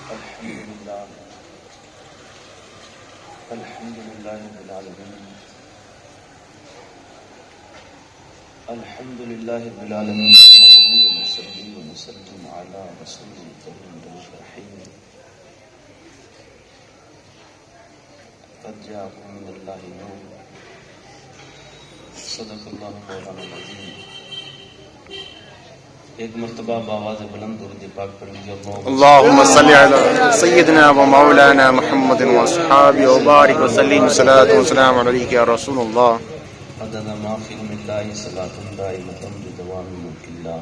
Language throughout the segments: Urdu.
الحمد لله رب العالمين الحمد لله رب العالمين ونصلي ونسلم على رسول الكريم الرحيم قد جاءكم من الله نور صدق الله مولانا العظيم. ایک مرتبہ بآواز بلند درود پاک پڑھ لیجیے. اللهم صل على سيدنا ومولانا محمد واصحابه وبارك وسلم صلاة وسلام عليك يا رسول الله. عدد ما في علم الله صلاة دائمة بدوام ملك الله.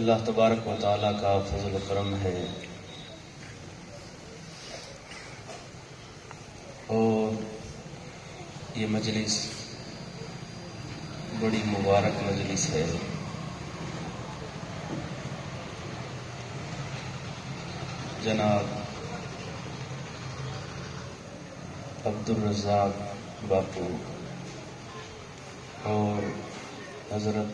اللہ تبارک و تعالی کا فضل و کرم ہے اور یہ مجلس بڑی مبارک مجلس ہے. جناب عبدالرزاق باپو اور حضرت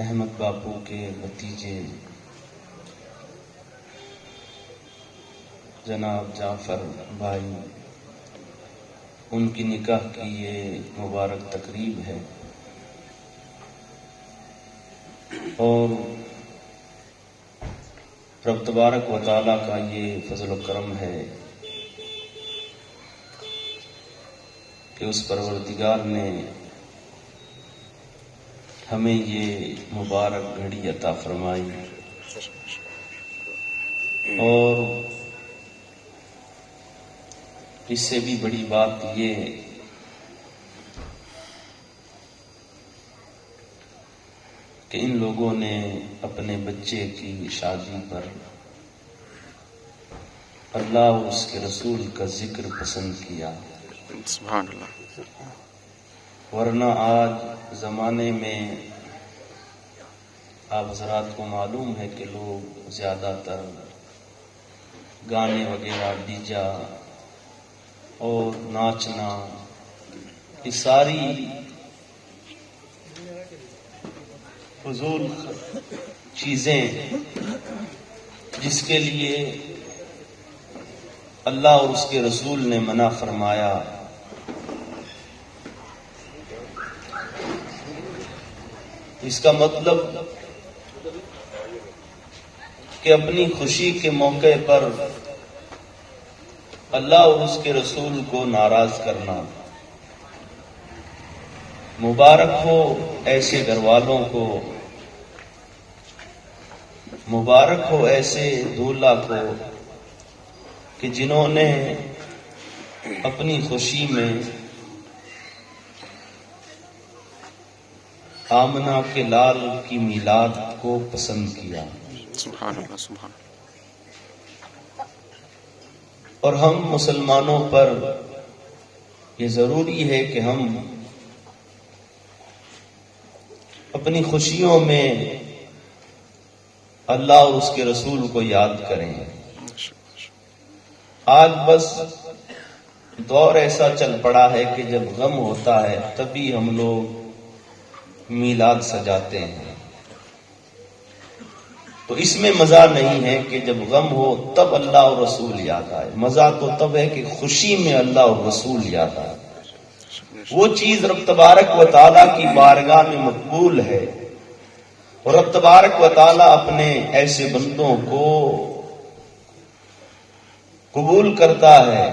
احمد باپو کے بھتیجے جناب جعفر بھائی، ان کی نکاح کی یہ مبارک تقریب ہے اور رب تبارک و تعالیٰ کا یہ فضل و کرم ہے کہ اس پروردگار نے ہمیں یہ مبارک گھڑی عطا فرمائی. اور اس سے بھی بڑی بات یہ کہ ان لوگوں نے اپنے بچے کی شادی پر اللہ اور اس کے رسول کا ذکر پسند کیا. سبحان اللہ. ورنہ آج زمانے میں آپ حضرات کو معلوم ہے کہ لوگ زیادہ تر گانے وغیرہ، ڈیجا اور ناچنا، یہ ساری فضول چیزیں جس کے لیے اللہ اور اس کے رسول نے منع فرمایا، اس کا مطلب کہ اپنی خوشی کے موقع پر اللہ اور اس کے رسول کو ناراض کرنا. مبارک ہو ایسے گھر والوں کو، مبارک ہو ایسے دولہا کو کہ جنہوں نے اپنی خوشی میں آمنہ کے لال کی میلاد کو پسند کیا. سبحان اللہ. سبحان اللہ. اور ہم مسلمانوں پر یہ ضروری ہے کہ ہم اپنی خوشیوں میں اللہ اور اس کے رسول کو یاد کریں. آج بس دور ایسا چل پڑا ہے کہ جب غم ہوتا ہے تبھی ہم لوگ میلاد سجاتے ہیں. تو اس میں مزہ نہیں ہے کہ جب غم ہو تب اللہ اور رسول یاد آئے. مزہ تو تب ہے کہ خوشی میں اللہ اور رسول یاد آئے. وہ چیز رب تبارک و تعالیٰ کی بارگاہ میں مقبول ہے اور رب تبارک و تعالیٰ اپنے ایسے بندوں کو قبول کرتا ہے.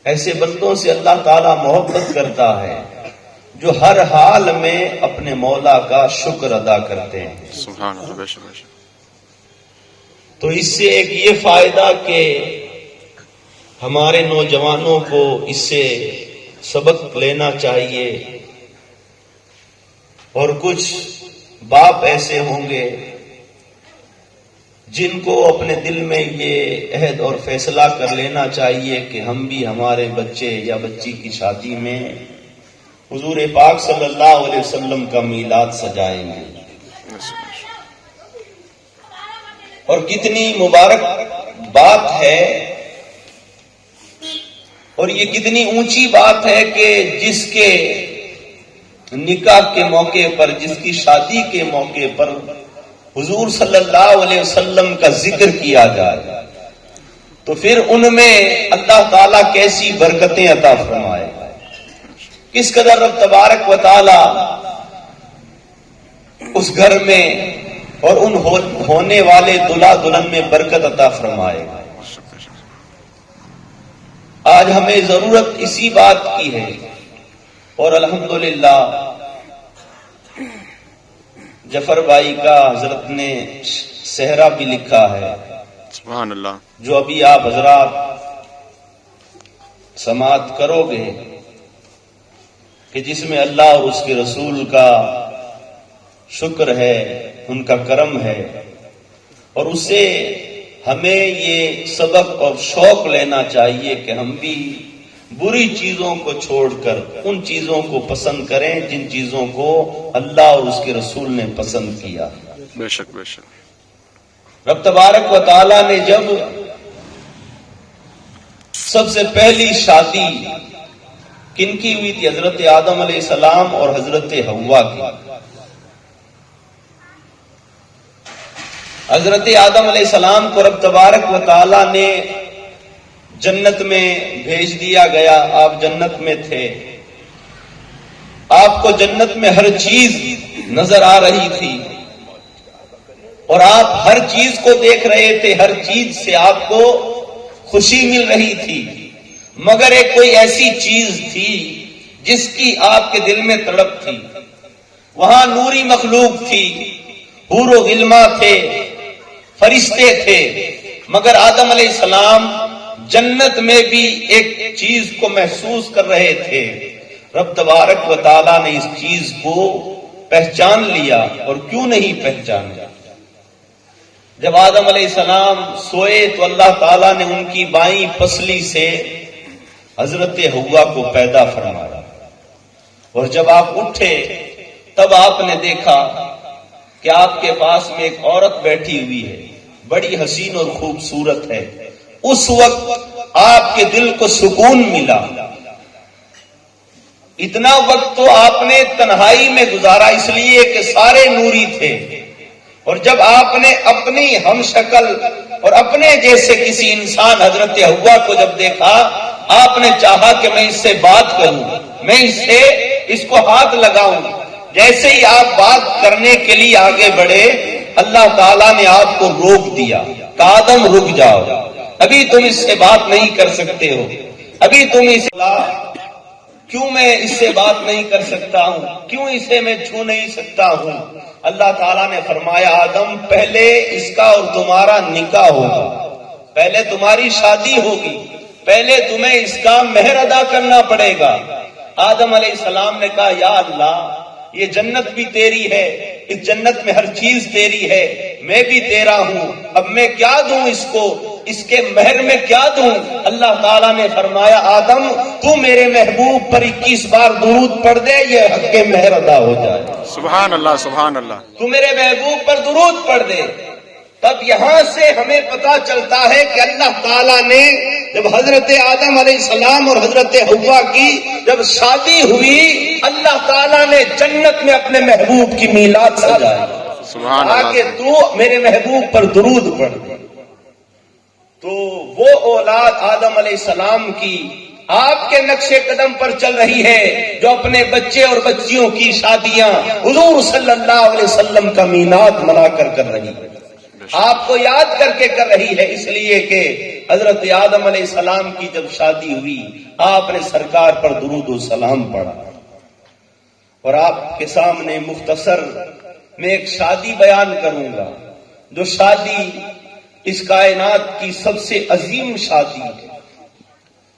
ایسے بندوں سے اللہ تعالیٰ محبت کرتا ہے جو ہر حال میں اپنے مولا کا شکر ادا کرتے ہیں. سبحان اللہ. تو اس سے ایک یہ فائدہ کہ ہمارے نوجوانوں کو اس سے سبق لینا چاہیے. اور کچھ باپ ایسے ہوں گے جن کو اپنے دل میں یہ عہد اور فیصلہ کر لینا چاہیے کہ ہم بھی ہمارے بچے یا بچی کی شادی میں حضور پاک صلی اللہ علیہ وسلم کا میلاد سجائیں گے. اور کتنی مبارک بات ہے اور یہ کتنی اونچی بات ہے کہ جس کے نکاح کے موقع پر، جس کی شادی کے موقع پر حضور صلی اللہ علیہ وسلم کا ذکر کیا جائے تو پھر ان میں اللہ تعالیٰ کیسی برکتیں عطا فرمائے، کس قدر رب تبارک و تعالیٰ اس گھر میں اور ان ہونے والے دلہا دلہن میں برکت عطا فرمائے گا۔ آج ہمیں ضرورت اسی بات کی ہے، اور الحمدللہ جفر بھائی کا حضرت نے صحرا بھی لکھا ہے، سبحان اللہ، جو ابھی آپ حضرات سماعت کرو گے، کہ جس میں اللہ اور اس کے رسول کا شکر ہے، ان کا کرم ہے، اور اسے ہمیں یہ سبق اور شوق لینا چاہیے کہ ہم بھی بری چیزوں کو چھوڑ کر ان چیزوں کو پسند کریں جن چیزوں کو اللہ اور اس کے رسول نے پسند کیا۔ بے شک بے شک۔ رب تبارک و تعالی نے جب سب سے پہلی شادی کن کی ہوئی تھی؟ حضرت آدم علیہ السلام اور حضرت حوا کی۔ حضرت آدم علیہ السلام کو رب تبارک و تعالی نے جنت میں بھیج دیا گیا، آپ جنت میں تھے، آپ کو جنت میں ہر چیز نظر آ رہی تھی اور آپ ہر چیز کو دیکھ رہے تھے، ہر چیز سے آپ کو خوشی مل رہی تھی، مگر ایک کوئی ایسی چیز تھی جس کی آپ کے دل میں تڑپ تھی۔ وہاں نوری مخلوق تھی، حور و غلما تھے، فرشتے تھے، مگر آدم علیہ السلام جنت میں بھی ایک چیز کو محسوس کر رہے تھے۔ رب تبارک و تعالیٰ نے اس چیز کو پہچان لیا، اور کیوں نہیں پہچانا؟ جب آدم علیہ السلام سوئے تو اللہ تعالیٰ نے ان کی بائیں پسلی سے حضرت حوا کو پیدا فرمایا، اور جب آپ اٹھے تب آپ نے دیکھا کہ آپ کے پاس میں ایک عورت بیٹھی ہوئی ہے، بڑی حسین اور خوبصورت ہے۔ اس وقت آپ کے دل کو سکون ملا۔ اتنا وقت تو آپ نے تنہائی میں گزارا، اس لیے کہ سارے نوری تھے، اور جب آپ نے اپنی ہم شکل اور اپنے جیسے کسی انسان حضرت حوا کو جب دیکھا، آپ نے چاہا کہ میں اس سے بات کروں، میں اس کو ہاتھ لگاؤں۔ جیسے ہی آپ بات کرنے کے لیے آگے بڑھے، اللہ تعالیٰ نے آپ کو روک دیا کہ آدم رک جاؤ، ابھی تم اس سے بات نہیں کر سکتے ہو، ابھی تم کیوں میں اس سے بات نہیں کر سکتا ہوں، کیوں اسے میں چھو نہیں سکتا ہوں؟ اللہ تعالیٰ نے فرمایا آدم پہلے اس کا اور تمہارا نکاح ہوگا، پہلے تمہاری شادی ہوگی، پہلے تمہیں اس کا مہر ادا کرنا پڑے گا۔ آدم علیہ السلام نے کہا یا اللہ، یہ جنت بھی تیری ہے، اس جنت میں ہر چیز تیری ہے، میں بھی تیرا ہوں، اب میں کیا دوں اس کو، اس کے مہر میں کیا دوں؟ اللہ تعالیٰ نے فرمایا آدم تو میرے محبوب پر 21 بار درود پڑھ دے، یہ حق کے مہر ادا ہو جائے۔ سبحان اللہ سبحان اللہ۔ تو میرے محبوب پر درود پڑھ دے۔ تب یہاں سے ہمیں پتا چلتا ہے کہ اللہ تعالیٰ نے جب حضرت آدم علیہ السلام اور حضرت حوا کی جب شادی ہوئی، اللہ تعالیٰ نے جنت میں اپنے محبوب کی میلاد سجائی، سبحان آگے اللہ۔ تو میرے محبوب پر درود پڑھ دے۔ تو وہ اولاد آدم علیہ السلام کی آپ کے نقش قدم پر چل رہی ہے، جو اپنے بچے اور بچیوں کی شادیاں حضور صلی اللہ علیہ وسلم کا میلاد منا کر رہی ہے، آپ کو یاد کر کے کر رہی ہے، اس لیے کہ حضرت آدم علیہ السلام کی جب شادی ہوئی، آپ نے سرکار پر درود و سلام پڑھا، اور آپ کے سامنے مختصر میں ایک شادی بیان کروں گا، جو شادی اس کائنات کی سب سے عظیم شادی ہے۔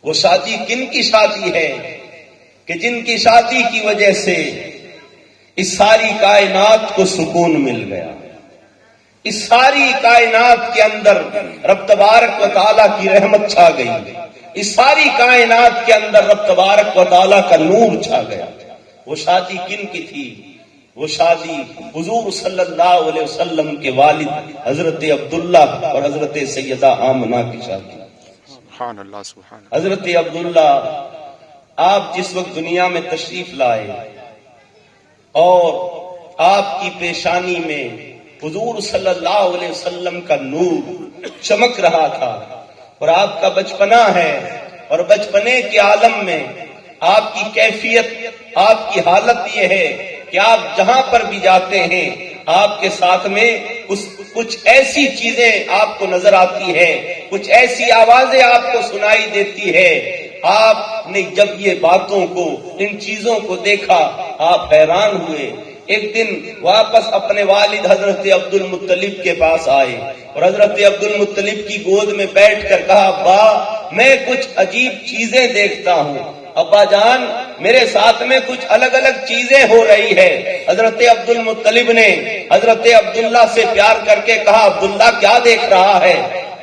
وہ شادی کن کی شادی ہے کہ جن کی شادی کی وجہ سے اس ساری کائنات کو سکون مل گیا، اس ساری کائنات کے اندر رب تبارک و تعالیٰ کی رحمت چھا گئی، اس ساری کائنات کے اندر رب تبارک و تعالیٰ کا نور چھا گیا۔ وہ شادی کن کی تھی؟ وہ شادی حضور صلی اللہ علیہ وسلم کے والد حضرت عبداللہ اور حضرت سیدہ آمنہ کی شادی۔ سبحان اللہ سبحان اللہ۔ حضرت عبداللہ آپ جس وقت دنیا میں تشریف لائے، اور آپ کی پیشانی میں حضور صلی اللہ علیہ وسلم کا نور چمک رہا تھا، اور آپ کا بچپنا ہے، اور بچپنے کے عالم میں آپ کی کیفیت، آپ کی حالت یہ ہے کہ آپ جہاں پر بھی جاتے ہیں آپ کے ساتھ میں کچھ ایسی چیزیں آپ کو نظر آتی ہے، کچھ ایسی آوازیں آپ کو سنائی دیتی ہے۔ آپ نے جب یہ باتوں کو، ان چیزوں کو دیکھا، آپ حیران ہوئے۔ ایک دن واپس اپنے والد حضرت عبد المطلب کے پاس آئے اور حضرت عبد المطلب کی گود میں بیٹھ کر کہا، ابا میں کچھ عجیب چیزیں دیکھتا ہوں، ابا جان میرے ساتھ میں کچھ الگ الگ چیزیں ہو رہی ہے۔ حضرت عبد المطلب نے حضرت عبداللہ سے پیار کر کے کہا، عبداللہ کیا دیکھ رہا ہے،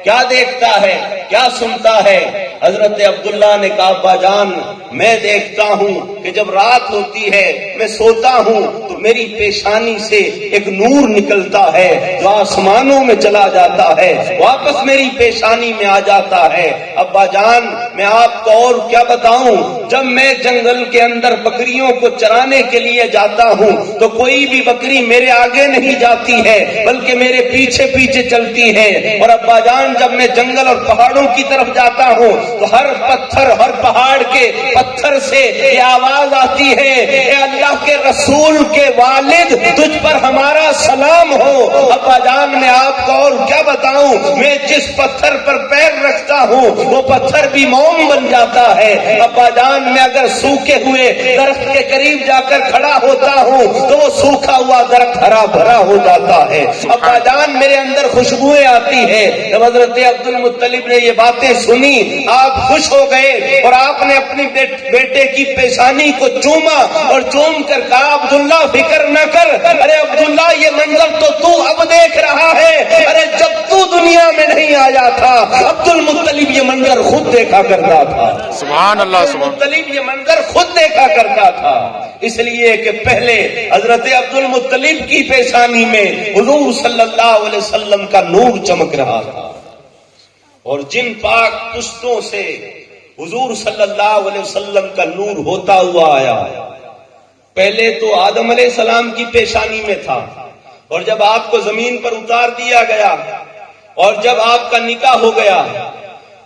کیا دیکھتا ہے، کیا سنتا ہے؟ حضرت عبداللہ نے کہا، ابا جان میں دیکھتا ہوں کہ جب رات ہوتی ہے میں سوتا ہوں تو میری پیشانی سے ایک نور نکلتا ہے جو آسمانوں میں چلا جاتا ہے، واپس میری پیشانی میں آ جاتا ہے۔ ابا جان میں آپ کو اور کیا بتاؤں، جب میں جنگل کے اندر بکریوں کو چرانے کے لیے جاتا ہوں تو کوئی بھی بکری میرے آگے نہیں جاتی ہے بلکہ میرے پیچھے پیچھے چلتی ہے، اور ابا جان جب میں جنگل اور پہاڑوں کی طرف جاتا ہوں تو ہر پتھر، ہر پہاڑ کے پتھر سے یہ آواز آتی ہے، اے اللہ کے رسول کے والد تجھ پر ہمارا سلام ہو۔ ابا جان میں آپ کو اور کیا بتاؤں، میں جس پتھر پر پیر رکھتا ہوں وہ پتھر بھی موم بن جاتا ہے۔ ابا جان میں اگر سوکھے ہوئے درخت کے قریب جا کر کھڑا ہوتا ہوں تو وہ سوکھا ہوا درخت ہرا بھرا ہو جاتا ہے۔ ابا جان میرے اندر خوشبوئیں آتی ہے۔ جب حضرت عبد المطلب نے یہ باتیں سنی آپ خوش ہو گئے اور آپ نے اپنی بیٹے کی پیشانی کو چوما اور چوم کر کہا، عبداللہ فکر نہ کر، ارے عبداللہ یہ منظر تو اب دیکھ رہا ہے، ارے جب تو دنیا میں نہیں آیا تھا عبد المطلب یہ منظر خود دیکھا کرتا تھا۔ سبحان اللہ، عبد المطلب یہ منظر خود دیکھا کرتا تھا، اس لیے کہ پہلے حضرت عبد المطلب کی پیشانی میں حضور صلی اللہ علیہ وسلم کا نور چمک رہا تھا، اور جن پاک پشتوں سے حضور صلی اللہ علیہ وسلم کا نور ہوتا ہوا آیا، پہلے تو آدم علیہ السلام کی پیشانی میں تھا، اور جب آپ کو زمین پر اتار دیا گیا اور جب آپ کا نکاح ہو گیا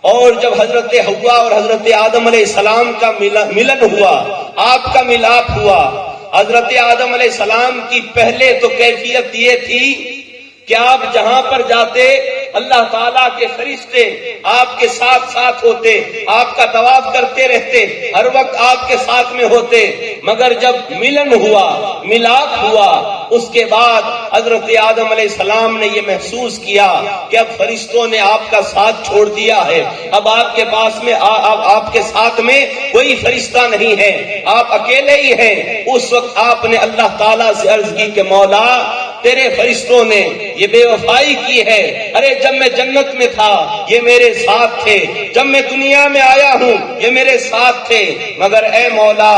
اور جب حضرت حوا اور حضرت آدم علیہ السلام کا ملن ہوا، آپ کا ملاپ ہوا، حضرت آدم علیہ السلام کی پہلے تو کیفیت یہ تھی کہ آپ جہاں پر جاتے اللہ تعالیٰ کے فرشتے آپ کے ساتھ ساتھ ہوتے، آپ کا طواف کرتے رہتے، ہر وقت آپ کے ساتھ میں ہوتے، مگر جب ملن ہوا، ملاپ ہوا، اس کے بعد حضرت آدم علیہ السلام نے یہ محسوس کیا کہ اب فرشتوں نے آپ کا ساتھ چھوڑ دیا ہے، اب آپ کے پاس میں آپ کے ساتھ میں کوئی فرشتہ نہیں ہے، آپ اکیلے ہی ہیں۔ اس وقت آپ نے اللہ تعالیٰ سے عرض کی کہ مولا تیرے فرشتوں نے یہ بے وفائی کی ہے، ارے جب میں جنت میں تھا یہ میرے ساتھ تھے، جب میں دنیا میں آیا ہوں یہ میرے ساتھ تھے، مگر اے مولا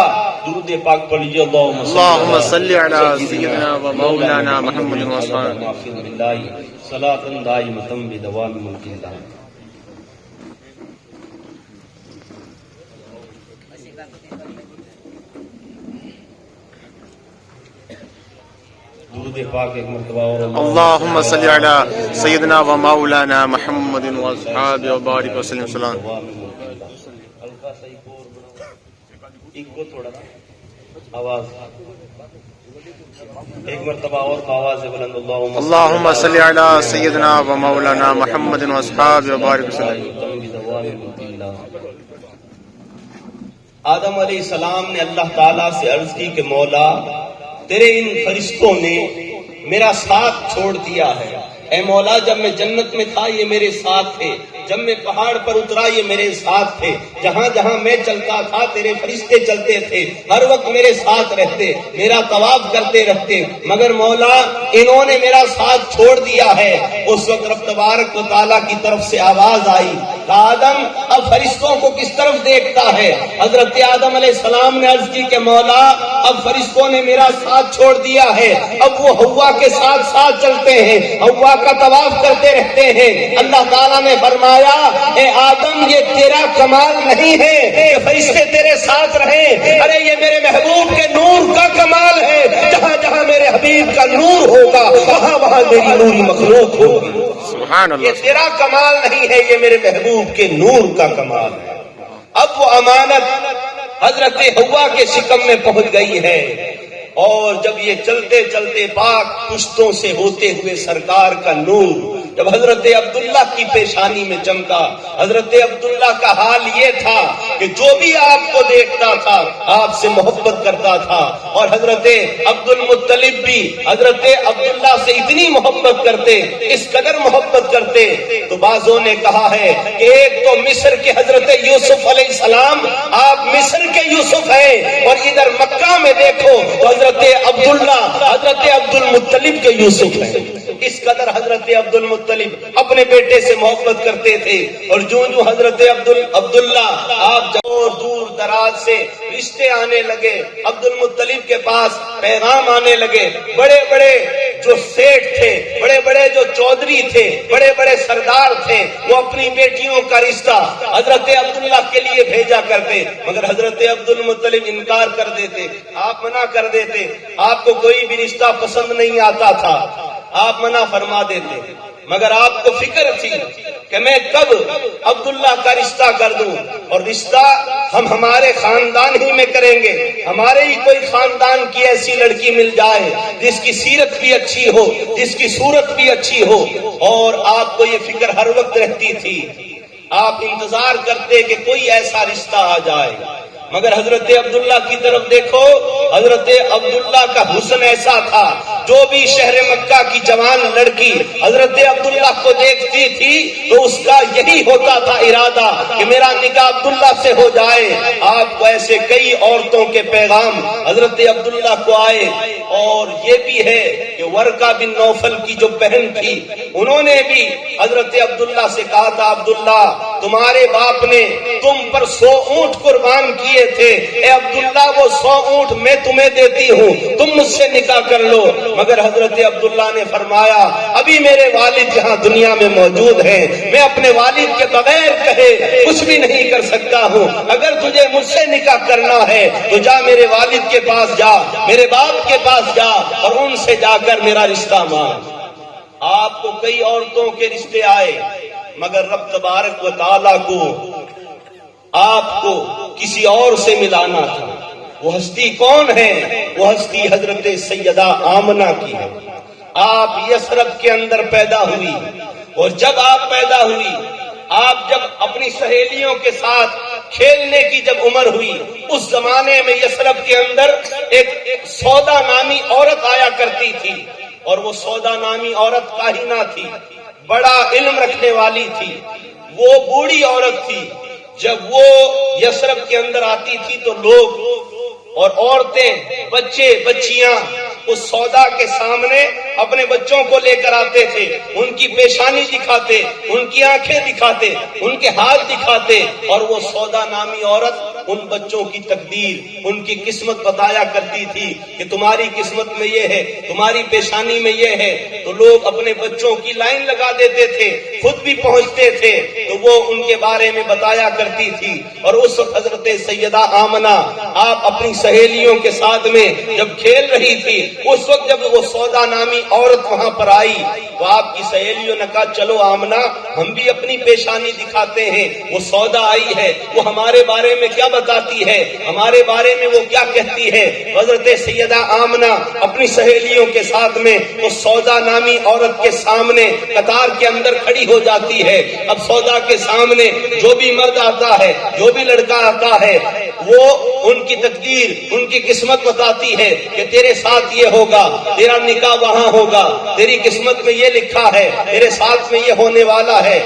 درود پاک پڑھیے، اللہم صلی علی سیدنا و مولانا محمد وسلم صلاۃ دائمۃ بدوام ملک اللہ۔ درود پاک ایک مرتبہ اور اللہم صلی علی سیدنا و مولانا محمد و اصحابہ و بارک وسلم سلام۔ تھوڑا آواز ایک مرتبہ اور آواز بلند، اللہم صلی علی سیدنا و مولانا محمد و اصحابہ و بارک وسلم۔ آدم علیہ السلام نے اللہ تعالیٰ سے عرض کی کہ مولا تیرے ان فرشتوں نے میرا ساتھ چھوڑ دیا ہے، اے مولا جب میں جنت میں تھا یہ میرے ساتھ تھے، جب میں پہاڑ پر اترا یہ میرے ساتھ تھے، جہاں جہاں میں چلتا تھا تیرے فرشتے چلتے تھے، ہر وقت میرے ساتھ رہتے، میرا طواف کرتے رہتے، مگر مولا انہوں نے میرا ساتھ چھوڑ دیا ہے۔ اس وقت رب تبارک و تعالیٰ کی طرف سے آواز آئی، آدم اب فرشتوں کو کس طرف دیکھتا ہے؟ حضرت آدم علیہ السلام نے عرض کی کہ مولا اب فرشتوں نے میرا ساتھ چھوڑ دیا ہے، اب وہ حوا کے ساتھ ساتھ چلتے ہیں، حوا کا طواف کرتے رہتے ہیں۔ اللہ تعالیٰ نے فرمایا اے آدم یہ تیرا کمال نہیں ہے کہ فرشتے تیرے ساتھ رہیں، ارے یہ میرے محبوب کے نور کا کمال ہے۔ حبیب کا نور ہوگا وہاں وہاں میری نوری مخلوق ہوگی۔ سبحان اللہ۔ یہ تیرا کمال نہیں ہے، یہ میرے محبوب کے نور کا کمال ہے۔ اب وہ امانت حضرت حوا کے شکم میں پہنچ گئی ہے، اور جب یہ چلتے چلتے پاک پشتوں سے ہوتے ہوئے سرکار کا نور جب حضرت عبداللہ کی پیشانی میں چمکا، حضرت عبداللہ کا حال یہ تھا کہ جو بھی آپ کو دیکھتا تھا آپ سے محبت کرتا تھا، اور حضرت عبد المطلب بھی حضرت عبداللہ سے اتنی محبت کرتے، اس قدر محبت کرتے، تو بعضوں نے کہا ہے کہ ایک تو مصر کے حضرت یوسف علیہ السلام، آپ مصر کے یوسف ہیں، اور ادھر مکہ میں دیکھو تو حضرت عبداللہ حضرت عبد المطلب کے یوسف ہیں۔ اس قدر حضرت عبد المطلب اپنے بیٹے سے محبت کرتے تھے، اور جو حضرت عبداللہ آپ دور دور دراز سے رشتے آنے لگے، عبد المطلب کے پاس پیغام آنے لگے، بڑے بڑے جو سیٹھ تھے، بڑے بڑے جو چودھری تھے، بڑے بڑے سردار تھے، وہ اپنی بیٹیوں کا رشتہ حضرت عبداللہ کے لیے بھیجا کرتے، مگر حضرت عبد المطلب انکار کر دیتے، آپ منع کر دیتے، آپ کو کوئی بھی رشتہ پسند نہیں آتا تھا، آپ منع فرما دیتے، مگر آپ کو فکر تھی کہ میں کب عبداللہ کا رشتہ کر دوں، اور رشتہ ہم ہمارے خاندان ہی میں کریں گے، ہمارے ہی کوئی خاندان کی ایسی لڑکی مل جائے جس کی سیرت بھی اچھی ہو، جس کی صورت بھی اچھی ہو، اور آپ کو یہ فکر ہر وقت رہتی تھی، آپ انتظار کرتے کہ کوئی ایسا رشتہ آ جائے، مگر حضرت عبداللہ کی طرف دیکھو، حضرت عبداللہ کا حسن ایسا تھا، جو بھی شہر مکہ کی جوان لڑکی حضرت عبداللہ کو دیکھتی تھی تو اس کا یہی ہوتا تھا ارادہ کہ میرا نکاح عبداللہ سے ہو جائے۔ آپ کو ایسے کئی عورتوں کے پیغام حضرت عبداللہ کو آئے، اور یہ بھی ہے کہ ورقہ بن نوفل کی جو بہن تھی، انہوں نے بھی حضرت عبداللہ سے کہا تھا، عبداللہ تمہارے باپ نے تم پر 100 اونٹ قربان کیے تھے، اے عبداللہ وہ 100 اونٹ میں تمہیں دیتی ہوں، تم مجھ سے نکاح کر لو، مگر حضرت عبداللہ نے فرمایا ابھی میرے والد یہاں دنیا میں موجود ہیں، میں اپنے والد کے بغیر کہے کچھ بھی نہیں کر سکتا ہوں، اگر تجھے مجھ سے نکاح کرنا ہے تو جا میرے والد کے پاس جا، میرے باپ کے پاس جا، اور ان سے جا کر میرا رشتہ مانگ۔ آپ کو کئی عورتوں کے رشتے آئے، مگر رب تبارک و تعالیٰ کو آپ کو کسی اور سے ملانا تھا۔ وہ ہستی کون ہے؟ وہ ہستی حضرت سیدہ آمنہ کی ہے۔ آپ یثرب کے اندر پیدا ہوئی، اور جب آپ پیدا ہوئی، آپ جب اپنی سہیلیوں کے ساتھ کھیلنے کی جب عمر ہوئی، اس زمانے میں یثرب کے اندر ایک سودا نامی عورت آیا کرتی تھی، اور وہ سودا نامی عورت کاہنہ تھی، بڑا علم رکھنے والی تھی، وہ بوڑھی عورت تھی۔ جب وہ یثرب کے اندر آتی تھی تو لوگ اور عورتیں، بچے بچیاں اس سودا کے سامنے اپنے بچوں کو لے کر آتے تھے، ان کی پیشانی دکھاتے، ان کی آنکھیں دکھاتے، ان کے ہاتھ دکھاتے، اور وہ سودا نامی عورت ان بچوں کی تقدیر، ان کی قسمت بتایا کرتی تھی کہ تمہاری قسمت میں یہ ہے، تمہاری پیشانی میں یہ ہے، تو لوگ اپنے بچوں کی لائن لگا دیتے تھے، خود بھی پہنچتے تھے تو وہ ان کے بارے میں بتایا کرتی تھی۔ اور اس وقت حضرت سیدہ آمنہ آپ اپنی سہیلیوں کے ساتھ میں جب کھیل رہی تھی، اس وقت جب وہ سودا نامی عورت وہاں پر آئی تو آپ کی سہیلیوں نے کہا چلو آمنہ ہم بھی اپنی پیشانی دکھاتے ہیں، وہ سودا آئی ہے، وہ ہمارے بارے میں کیا بتاتی ہے، ہمارے بارے میں وہ کیا کہتی ہے۔ حضرت سیدہ آمنہ اپنی سہیلیوں کے ساتھ میں اس سودا نامی عورت کے سامنے قطار کے اندر کھڑی ہو جاتی ہے۔ اب سودا کے سامنے جو بھی مرد آتا ہے، جو بھی لڑکا آتا ہے، وہ ان کی تقدیر، ان کی قسمت بتاتی ہے کہ تیرے ساتھ یہ ہوگا، تیرا نکاح وہاں ہوگا، تیری قسمت میں یہ لکھا ہے، تیرے ساتھ میں یہ ہونے والا ہے۔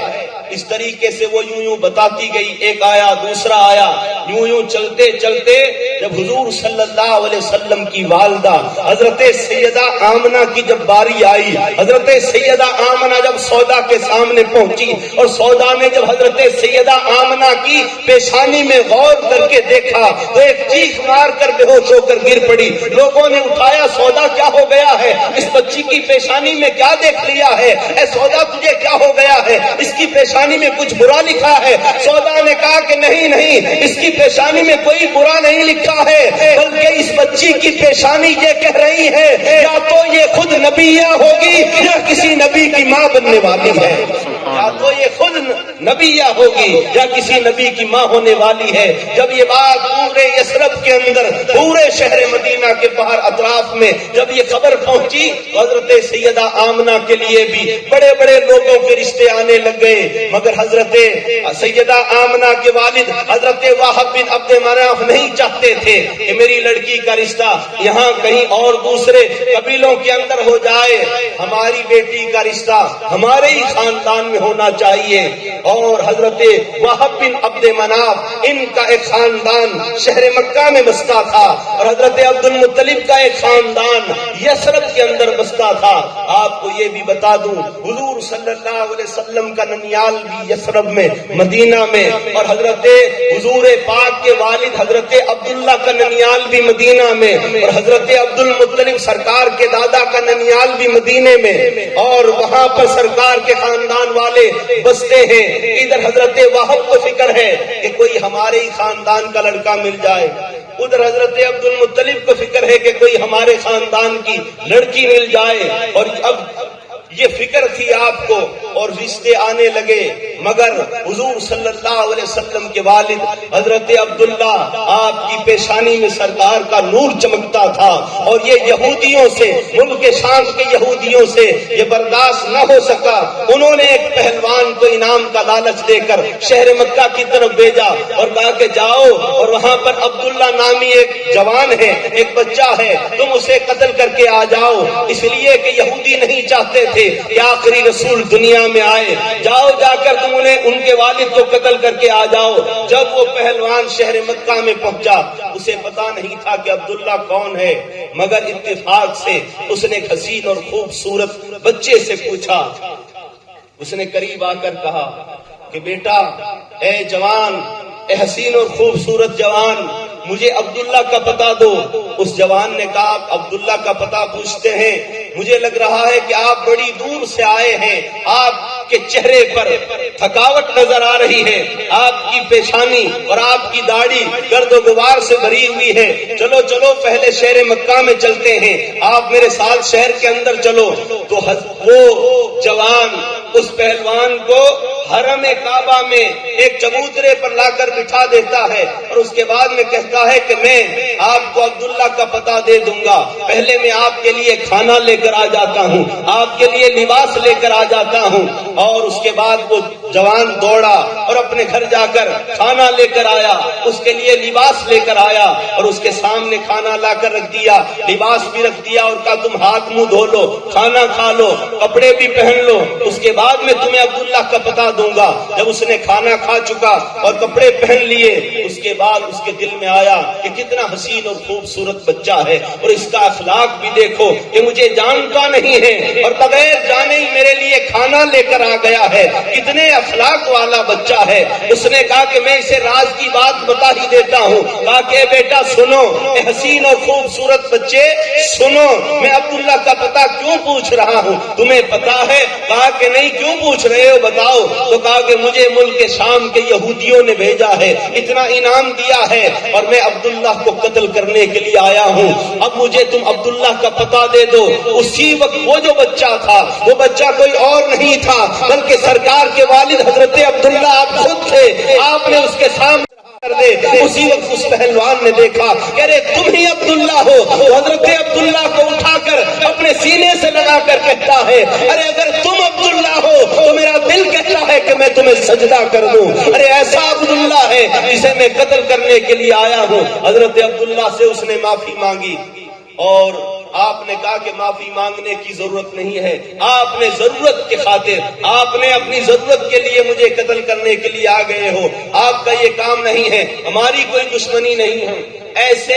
اس طریقے سے وہ یوں بتاتی گئی، ایک آیا دوسرا آیا، یوں چلتے چلتے جب حضور صلی اللہ علیہ وسلم کی والدہ حضرت سیدہ آمنہ کی جب باری آئی، حضرت سیدہ آمنہ جب سودا کے سامنے پہنچی، اور سودا نے جب حضرت سیدہ آمنہ کی پیشانی میں غور کر کے دیکھا تو ایک چیخ مار کر بے ہوش ہو کر گر پڑی۔ لوگوں نے اٹھایا، سودا کیا ہو گیا ہے؟ اس بچی کی پیشانی میں کیا دیکھ لیا ہے؟ اے سودا تجھے کیا ہو گیا ہے؟ اس کی پیشانی پیشانی میں کچھ برا لکھا ہے؟ سودا نے کہا کہ نہیں نہیں، اس کی پیشانی میں کوئی برا نہیں لکھا ہے، بلکہ اس بچی کی پیشانی یہ کہہ رہی ہے یا تو یہ خود نبیہ ہوگی یا کسی نبی کی ماں بننے والی ہے، یا تو یہ خود نبیہ ہوگی یا کسی نبی کی ماں ہونے والی ہے۔ جب یہ بات پورے یثرب کے اندر، پورے شہر مدینہ کے باہر اطراف میں جب یہ خبر پہنچی، حضرت سیدہ آمنہ کے لیے بھی بڑے بڑے لوگوں کے رشتے آنے لگ گئے، مگر حضرت سیدہ آمنہ کے والد حضرت وہب بن عبد مناف نہیں چاہتے تھے کہ میری لڑکی کا رشتہ یہاں کہیں اور دوسرے قبیلوں کے اندر ہو جائے، ہماری بیٹی کا رشتہ ہمارے ہی خاندان میں ہونا چاہیے۔ اور حضرت وہب بن عبد مناف، ان کا ایک خاندان شہر مکہ میں بستا تھا، اور حضرت عبد المطلب کا ایک خاندان یثرب کے اندر بستا تھا۔ آپ کو یہ بھی بتا دوں، حضور صلی اللہ علیہ وسلم کا ننیال بھی یثرب میں، مدینہ میں، اور حضرت حضور پاک کے والد حضرت عبداللہ کا ننیال بھی مدینہ میں، اور حضرت عبد المطلب سرکار کے دادا کا ننیال بھی مدینے میں، اور وہاں پر سرکار کے خاندان والے بستے ہیں۔ ادھر حضرت وہب کو فکر ہے کہ کوئی ہمارے ہی خاندان کا لڑکا مل جائے، ادھر حضرت عبد المطلب کو فکر ہے کہ کوئی ہمارے خاندان کی لڑکی مل جائے، اور اب یہ فکر تھی آپ کو، اور رشتے آنے لگے، مگر حضور صلی اللہ علیہ وسلم کے والد حضرت عبداللہ، آپ کی پیشانی میں سرکار کا نور چمکتا تھا، اور یہ یہودیوں سے، ملک شام کے یہودیوں سے یہ برداشت نہ ہو سکا۔ انہوں نے ایک پہلوان کو انعام کا لالچ دے کر شہر مکہ کی طرف بھیجا اور کہا کہ جاؤ اور وہاں پر عبداللہ نامی ایک جوان ہے، ایک بچہ ہے، تم اسے قتل کر کے آ جاؤ، اس لیے کہ یہودی نہیں چاہتے تھے کہ آخری رسول دنیا میں آئے، جاؤ جا کر تم انہیں ان کے والد کو قتل کر کے آ جاؤ۔ جب وہ پہلوان شہر مکہ میں پہنچا، اسے پتا نہیں تھا کہ عبداللہ کون ہے، مگر اتفاق سے اس نے ایک حسین اور خوبصورت بچے سے پوچھا۔ اس نے قریب آ کر کہا کہ بیٹا، اے جوان، اے حسین اور خوبصورت جوان، مجھے عبداللہ کا پتہ دو۔ اس جوان نے کہا آپ عبداللہ کا پتہ پوچھتے ہیں، مجھے لگ رہا ہے کہ آپ بڑی دور سے آئے ہیں، آپ کے چہرے پر تھکاوٹ نظر آ رہی ہے، آپ کی پیشانی اور آپ کی داڑھی گرد و غبار سے بھری ہوئی ہے، چلو چلو پہلے شہر مکہ میں چلتے ہیں، آپ میرے ساتھ شہر کے اندر چلو۔ تو وہ جوان اس پہلوان کو حرم کعبہ میں ایک چبوترے پر لا کر بٹھا دیتا ہے، اور اس کے بعد میں کہتا ہے کہ میں آپ کو عبداللہ کا پتہ دے دوں گا، پہلے میں آپ کے لیے کھانا لے کر آ جاتا ہوں، آپ کے لیے لباس لے کر آ جاتا ہوں۔ اور اس کے بعد وہ جوان دوڑا اور اپنے گھر جا کر کھانا لے کر آیا، اس کے لیے لباس لے کر آیا، اور اس کے سامنے کھانا لا کر رکھ دیا، لباس بھی رکھ دیا، اور کہا تم ہاتھ منہ دھو لو، کھانا کھا لو، کپڑے بھی پہن لو، اس کے بعد میں تمہیں عبداللہ کا پتہ دوں گا۔ جب اس نے کھانا کھا چکا اور کپڑے پہن لیے، اس کے بعد اس کے دل میں آیا کہ کتنا حسین اور خوبصورت بچہ ہے، اور اس کا اخلاق بھی دیکھو کہ مجھے جانتا نہیں ہے اور بغیر جانے ہی میرے لیے کھانا لے کر آ گیا ہے، کتنے اخلاق والا بچہ ہے۔ اس نے کہا کہ میں اسے راز کی بات بتا ہی دیتا ہوں۔ کہا کہ بیٹا سنو، اے حسین اور خوبصورت بچے سنو، میں عبداللہ کا پتہ کیوں پوچھ رہا ہوں، تمہیں پتا ہے؟ کہا کہ نہیں، کیوں پوچھ رہے ہو بتاؤ۔ تو کہا کہ مجھے ملک شام کے یہودیوں نے بھیجا ہے، اتنا انعام دیا ہے، اور میں عبداللہ کو قتل کرنے کے لیے آیا ہوں، اب مجھے تم عبداللہ کا پتہ دے دو۔ اسی وقت وہ جو بچہ تھا، وہ بچہ کوئی اور نہیں تھا بلکہ سرکار کے والد حضرت عبداللہ آپ خود تھے۔ آپ نے اس کے سامنے کر دے، اسی وقت اس پہلوان نے دیکھا کہ ارے تم ہی عبداللہ ہو، تو حضرت عبداللہ کو اٹھا کر اپنے سینے سے لگا کر کہتا ہے ارے اگر تم عبداللہ ہو تو میرا دل کہتا ہے کہ میں تمہیں سجدہ کر دوں، ارے ایسا عبداللہ ہے جسے میں قتل کرنے کے لیے آیا ہوں۔ حضرت عبداللہ سے اس نے معافی مانگی، اور آپ نے کہا کہ معافی مانگنے کی ضرورت نہیں ہے، آپ نے ضرورت کی خاطر، آپ نے اپنی ضرورت کے لیے مجھے قتل کرنے کے لیے آ گئے ہو، آپ کا یہ کام نہیں ہے، ہماری کوئی دشمنی نہیں ہے۔ ایسے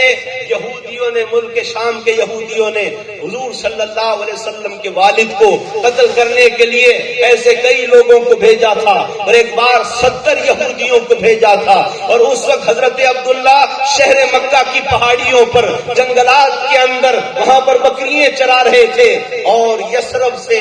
یہودیوں نے، ملک شام کے یہودیوں نے حضور صلی اللہ علیہ وسلم کے والد کو قتل کرنے کے لیے ایسے کئی لوگوں کو بھیجا تھا، اور ایک بار 70 یہودیوں کو بھیجا تھا، اور اس وقت حضرت عبداللہ شہر مکہ کی پہاڑیوں پر جنگلات کے اندر وہاں پر بکریاں چرا رہے تھے، اور یثرب سے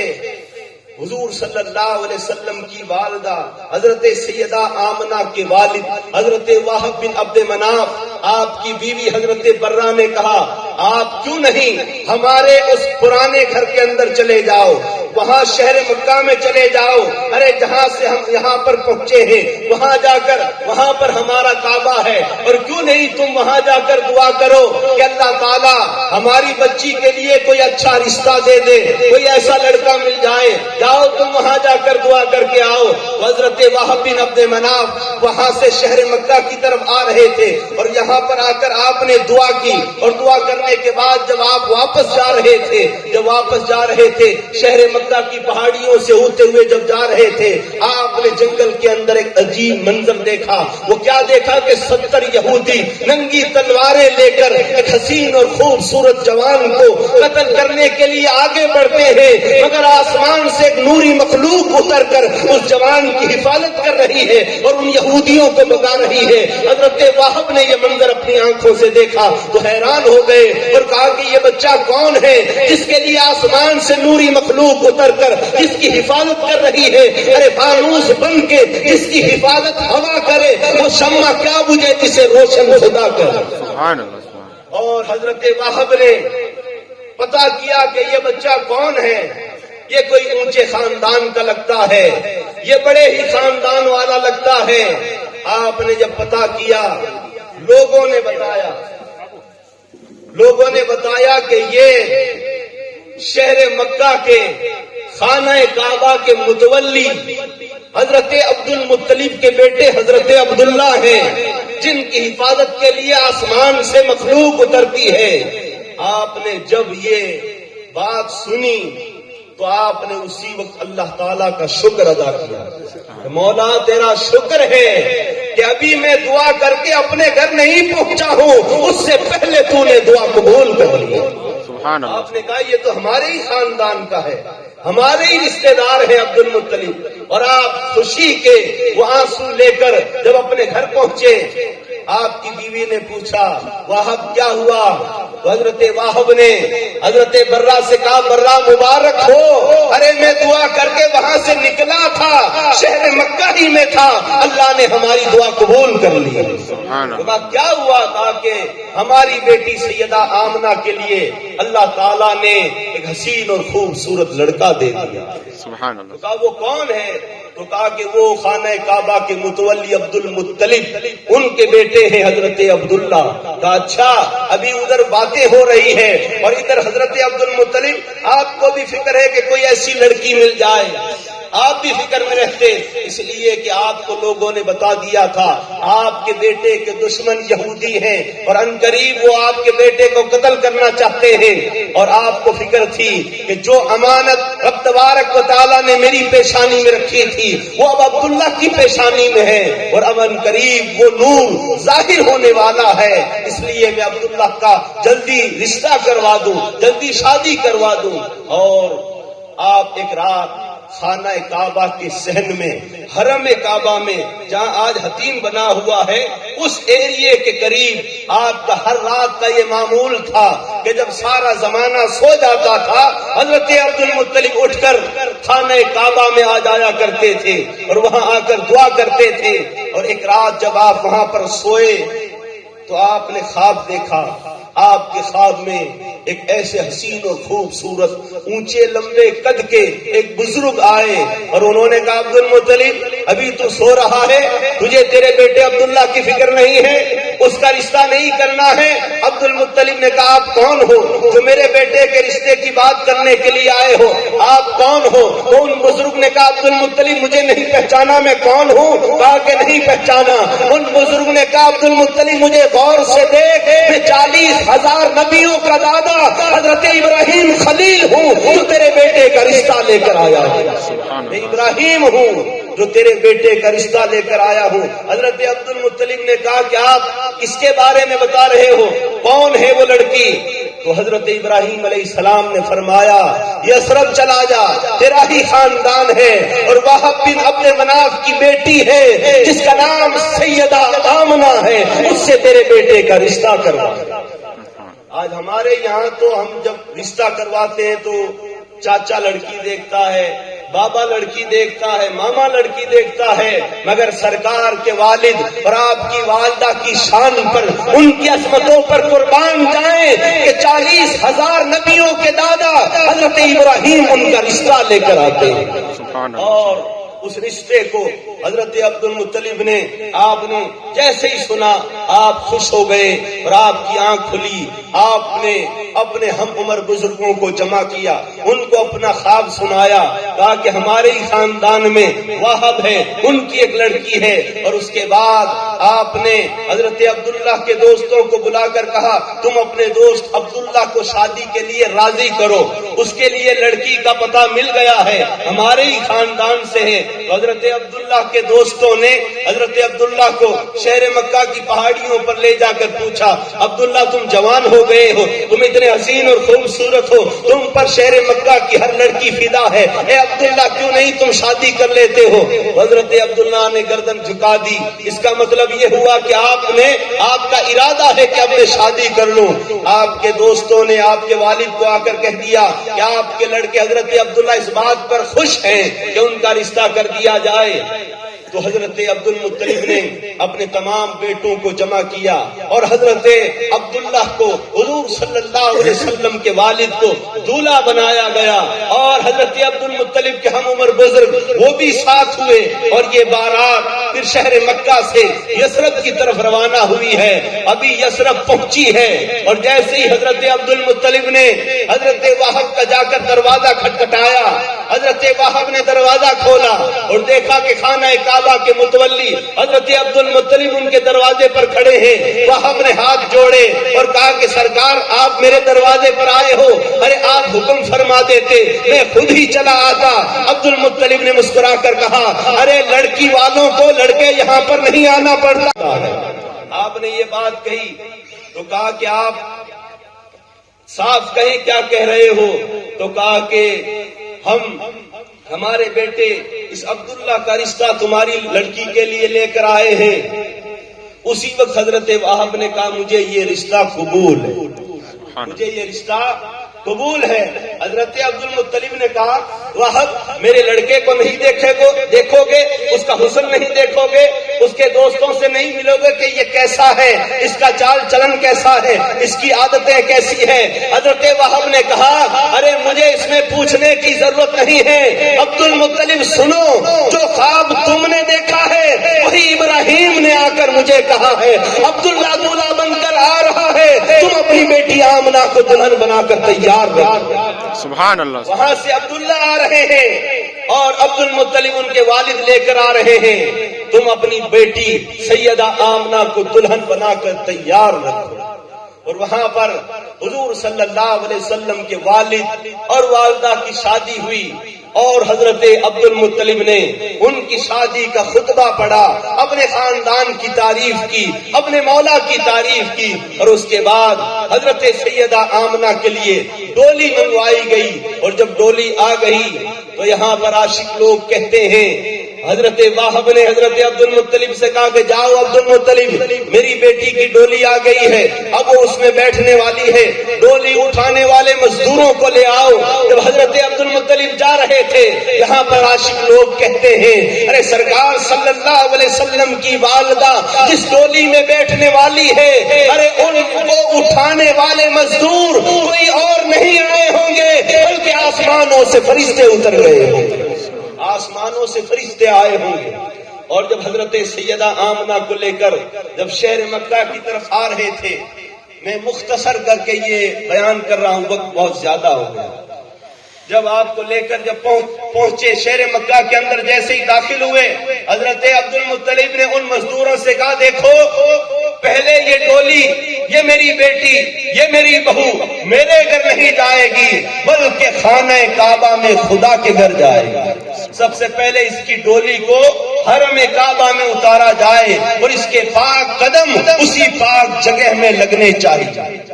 حضور صلی اللہ علیہ وسلم کی والدہ حضرت سیدہ آمنہ کے والد حضرت وہب بن عبد مناف، آپ کی بیوی حضرت برہ نے کہا آپ کیوں نہیں ہمارے اس پرانے گھر کے اندر چلے جاؤ، وہاں شہر مکہ میں چلے جاؤ، ارے جہاں سے ہم یہاں پر پہنچے ہیں وہاں جا کر وہاں پر ہمارا کعبہ ہے، اور کیوں نہیں تم وہاں جا کر دعا کرو کہ اللہ تعالیٰ ہماری بچی کے لیے کوئی اچھا رشتہ دے دے، کوئی ایسا لڑکا مل جائے، جاؤ تم وہاں جا کر دعا کر کے آؤ۔ حضرت وہب بن عبد مناف وہاں سے شہر مکہ کی طرف آ رہے تھے، اور یہاں پر آ کر آپ نے دعا کی، اور دعا کرنے کے بعد جب آپ واپس جا رہے تھے شہر مکہ کی پہاڑیوں سے ہوتے ہوئے جب جا رہے تھے، آپ نے جنگل کے اندر ایک عجیب منظر دیکھا۔ وہ کیا دیکھا کہ 70 یہودی ننگی تلواریں لے کر ایک حسین اور خوبصورت جوان کو قتل کرنے کے لیے آگے بڑھتے ہیں، مگر آسمان سے ایک نوری مخلوق اتر کر اس جوان کی حفاظت کر رہی ہے اور ان یہودیوں کو بگا رہی ہے۔ حضرت وہب نے یہ منظر اپنی آنکھوں سے دیکھا تو حیران ہو گئے اور کہا کہ یہ بچہ کون ہے جس کے لیے آسمان سے نوری مخلوق اتر کر جس کی حفاظت کر رہی ہے؟ ارے فانوس بن کے جس کی حفاظت ہوا کرے وہ شمع کیا بجھے جسے روشن خدا کرے۔ سبحان اللہ۔ اور حضرت وہب نے پتا کیا کہ یہ بچہ کون ہے، یہ کوئی اونچے خاندان کا لگتا ہے، یہ بڑے ہی خاندان والا لگتا ہے۔ آپ نے جب پتا کیا لوگوں نے بتایا کہ یہ شہر مکہ کے خانہ کعبہ کے متولی حضرت عبد المطلب کے بیٹے حضرت عبداللہ ہیں، جن کی حفاظت کے لیے آسمان سے مخلوق اترتی ہے۔ آپ نے جب یہ بات سنی تو آپ نے اسی وقت اللہ تعالیٰ کا شکر ادا کیا، مولا تیرا شکر ہے کہ ابھی میں دعا کر کے اپنے گھر نہیں پہنچا ہوں، اس سے پہلے تو نے دعا قبول کر لی۔ آپ نے کہا یہ تو ہمارے ہی خاندان کا ہے، ہمارے ہی رشتے دار ہیں عبد المطلب، اور آپ خوشی کے وہ آنسو لے کر جب اپنے گھر پہنچے، آپ کی بیوی نے پوچھا وہب کیا ہوا؟ حضرت وہب نے حضرت برہ سے کہا برہ مبارک ہو، ارے میں دعا کر کے وہاں سے نکلا تھا، شہر مکہ ہی میں تھا، اللہ نے ہماری دعا قبول کر لی۔ کیا ہوا؟ کہا کہ ہماری بیٹی سیدہ آمنہ کے لیے اللہ تعالیٰ نے ایک حسین اور خوبصورت لڑکا دے دیا۔ سبحان اللہ۔ کہا وہ کون ہے؟ تو کہا کہ وہ خانہ کعبہ کے متولی عبد المطلب، ان کے بیٹے ہیں حضرت عبداللہ۔ کہا اچھا، ابھی ادھر باتیں ہو رہی ہیں اور ادھر حضرت عبد المطلب، آپ کو بھی فکر ہے کہ کوئی ایسی لڑکی مل جائے، آپ بھی فکر میں رہتے، اس لیے کہ آپ کو لوگوں نے بتا دیا تھا آپ کے بیٹے کے دشمن یہودی ہیں اور عنقریب وہ آپ کے بیٹے کو قتل کرنا چاہتے ہیں، اور آپ کو فکر تھی کہ جو امانت رب تبارک و تعالیٰ نے میری پیشانی میں رکھی تھی وہ اب عبداللہ کی پیشانی میں ہے، اور اب عنقریب وہ نور ظاہر ہونے والا ہے، اس لیے میں عبداللہ کا جلدی رشتہ کروا دوں، جلدی شادی کروا دوں۔ اور آپ ایک رات خانہ کعبہ کے صحن میں، حرم کعبہ میں جہاں آج حتیم بنا ہوا ہے، اس ایریے کے قریب آپ کا ہر رات کا یہ معمول تھا کہ جب سارا زمانہ سو جاتا تھا حضرت عبد المطلب اٹھ کر خانہ کعبہ میں آ جایا کرتے تھے اور وہاں آ کر دعا کرتے تھے۔ اور ایک رات جب آپ وہاں پر سوئے تو آپ نے خواب دیکھا، آپ کے خواب میں ایک ایسے حسین اور خوبصورت اونچے لمبے قد کے ایک بزرگ آئے اور انہوں نے کہا عبد المطلب ابھی تو سو رہا ہے، تجھے تیرے بیٹے عبداللہ کی فکر نہیں ہے، اس کا رشتہ نہیں کرنا ہے؟ عبد المطلب نے کہا آپ کون ہو جو میرے بیٹے کے رشتے کی بات کرنے کے لیے آئے ہو؟ آپ کون ہو؟ تو ان بزرگ نے کہا عبد المطلب مجھے نہیں پہچانا، میں کون ہوں؟ کہا کہ نہیں پہچانا۔ ان بزرگ نے کہا عبد المطلب مجھے غور سے دیکھ، میں 40,000 نبیوں کا دادا حضرت ابراہیم خلیل ہوں جو تیرے بیٹے کا رشتہ لے کر آیا ہوں، میں ابراہیم ہوں جو تیرے بیٹے کا رشتہ لے کر آیا ہوں۔ حضرت عبد المطلب نے کہا کہ آپ کس کے بارے میں بتا رہے ہو؟ کون ہے وہ لڑکی؟ تو حضرت ابراہیم علیہ السلام نے فرمایا یثرب چلا جا، تیرا ہی خاندان ہے اور وہب بن عبد مناف کی بیٹی ہے جس کا نام سیدہ آمنہ ہے، اس سے تیرے بیٹے کا رشتہ کروا۔ آج ہمارے یہاں تو ہم جب رشتہ کرواتے ہیں تو چاچا لڑکی دیکھتا ہے، بابا لڑکی دیکھتا ہے، ماما لڑکی دیکھتا ہے، مگر سرکار کے والد اور آپ کی والدہ کی شان پر، ان کی عظمتوں پر قربان جائیں کہ 40,000 نبیوں کے دادا حضرت ابراہیم ان کا رشتہ لے کر آتے ہیں، اور اس رشتے کو حضرت عبد المطلب نے، آپ نے جیسے ہی سنا آپ خوش ہو گئے اور آپ کی آنکھ کھلی، آپ نے اپنے ہم عمر بزرگوں کو جمع کیا، ان کو اپنا خواب سنایا، کہا کہ ہمارے ہی خاندان میں واہب ہے، ان کی ایک لڑکی ہے، اور اس کے بعد آپ نے حضرت عبداللہ کے دوستوں کو بلا کر کہا تم اپنے دوست عبداللہ کو شادی کے لیے راضی کرو، اس کے لیے لڑکی کا پتہ مل گیا ہے، ہمارے ہی خاندان سے ہے۔ تو حضرت عبداللہ کے دوستوں نے حضرت عبداللہ کو شہر مکہ کی پہاڑیوں پر لے جا کر پوچھا، عبداللہ تم جوان ہو گئے ہو، تم اتنے حسین اور خوبصورت ہو، تم پر شہر مکہ کی ہر لڑکی فدا ہے، اے عبداللہ کیوں نہیں تم شادی کر لیتے ہو؟ حضرت عبداللہ نے گردن جھکا دی، اس کا مطلب یہ ہوا کہ آپ کا ارادہ ہے کہ اب میں شادی کر لوں۔ آپ کے دوستوں نے آپ کے والد کو آ کر کہہ دیا کہ آپ کے لڑکے حضرت عبداللہ اس بات پر خوش ہیں کہ ان کا رشتہ کر دیا جائے۔ تو حضرت عبد المطلب نے اپنے تمام بیٹوں کو جمع کیا اور حضرت عبداللہ کو حضور صلی اللہ علیہ وسلم کے والد کو دولہا بنایا گیا، اور حضرت عبد المطلب کے ہم عمر بزرگ وہ بھی ساتھ ہوئے، اور یہ بارات پھر شہر مکہ سے یثرب کی طرف روانہ ہوئی ہے، ابھی یثرب پہنچی ہے، اور جیسے ہی حضرت عبد المطلب نے حضرت وہب کا جا کر دروازہ کھٹکھٹایا، حضرت وہب نے دروازہ کھولا اور دیکھا کہ خانہ کعبہ کے متولی حضرت عبد المطلب ان کے دروازے پر کھڑے ہیں۔ وہب نے ہاتھ جوڑے اور کہا کہ سرکار آپ میرے دروازے پر آئے ہو، ارے آپ حکم فرما دیتے میں خود ہی چلا آتا۔ عبد المطلب نے مسکرا کر کہا ارے لڑکی والوں کو لڑکے یہاں پر نہیں آنا پڑتا ہے۔ آپ نے یہ بات کہی تو کہا کہ آپ صاف کہیں کیا کہہ رہے ہو؟ تو کہا کہ ہمارے بیٹے اس عبداللہ کا رشتہ تمہاری لڑکی کے لیے لے کر آئے ہیں۔ اسی وقت حضرت وہب نے کہا مجھے یہ رشتہ قبول ہے، مجھے یہ رشتہ قبول ہے۔ حضرت عبد المطلب نے کہا وہب میرے لڑکے کو نہیں دیکھو گے، اس کا حسن نہیں دیکھو گے، اس کے دوستوں سے نہیں ملو گے کہ یہ کیسا ہے، اس کا چال چلن کیسا ہے، اس کی عادتیں کیسی ہیں۔ حضرت وہب نے کہا ارے مجھے اس میں پوچھنے کی ضرورت نہیں ہے، عبد المطلب سنو، جو خواب تم نے دیکھا ہے وہی ابراہیم نے آ کر مجھے کہا ہے، عبداللہ دولہا بن کر آ رہا ہے، تم اپنی بیٹی آمنہ کو دلہن بنا کر تیار رکھو۔ سبحان اللہ۔ وہاں سے عبداللہ آ رہے ہیں اور عبد المطلب ان کے والد لے کر آ رہے ہیں، تم اپنی بیٹی سیدہ آمنہ کو دلہن بنا کر تیار رکھو۔ اور وہاں پر حضور صلی اللہ علیہ وسلم کے والد اور والدہ کی شادی ہوئی، اور حضرت عبد المطلب نے ان کی شادی کا خطبہ پڑھا، اپنے خاندان کی تعریف کی، اپنے مولا کی تعریف کی، اور اس کے بعد حضرت سیدہ آمنہ کے لیے ڈولی منگوائی گئی، اور جب ڈولی آ گئی تو یہاں پر عاشق لوگ کہتے ہیں حضرت واہب نے حضرت عبد المطلب سے کہا کہ جاؤ عبد المطلب میری بیٹی کی ڈولی آ گئی ہے، اب وہ اس میں بیٹھنے والی ہے، ڈولی اٹھانے والے مزدوروں کو لے آؤ۔ جب حضرت عبد المطلب جا رہے تھے یہاں پر عاشق لوگ کہتے ہیں ارے سرکار صلی اللہ علیہ وسلم کی والدہ جس ڈولی میں بیٹھنے والی ہے، ارے ان کو اٹھانے والے مزدور کوئی اور نہیں آئے ہوں گے بلکہ آسمانوں سے فرشتے اتر گئے ہوں گے، آسمانوں سے فرشتے آئے ہوں گے۔ اور جب حضرت سیدہ آمنہ کو لے کر جب شہر مکہ کی طرف آ رہے تھے، میں مختصر کر کے یہ بیان کر رہا ہوں، وقت بہت زیادہ ہو گیا۔ جب آپ کو لے کر جب پہنچے شہر مکہ کے اندر، جیسے ہی داخل ہوئے حضرت عبد المطلب نے ان مزدوروں سے کہا دیکھو پہلے یہ ڈولی، یہ میری بیٹی، یہ میری بہو میرے گھر نہیں جائے گی بلکہ خانہ کعبہ میں خدا کے گھر جائے گی۔ سب سے پہلے اس کی ڈولی کو حرم کعبہ میں اتارا جائے اور اس کے پاک قدم اسی پاک جگہ میں لگنے چاہیے۔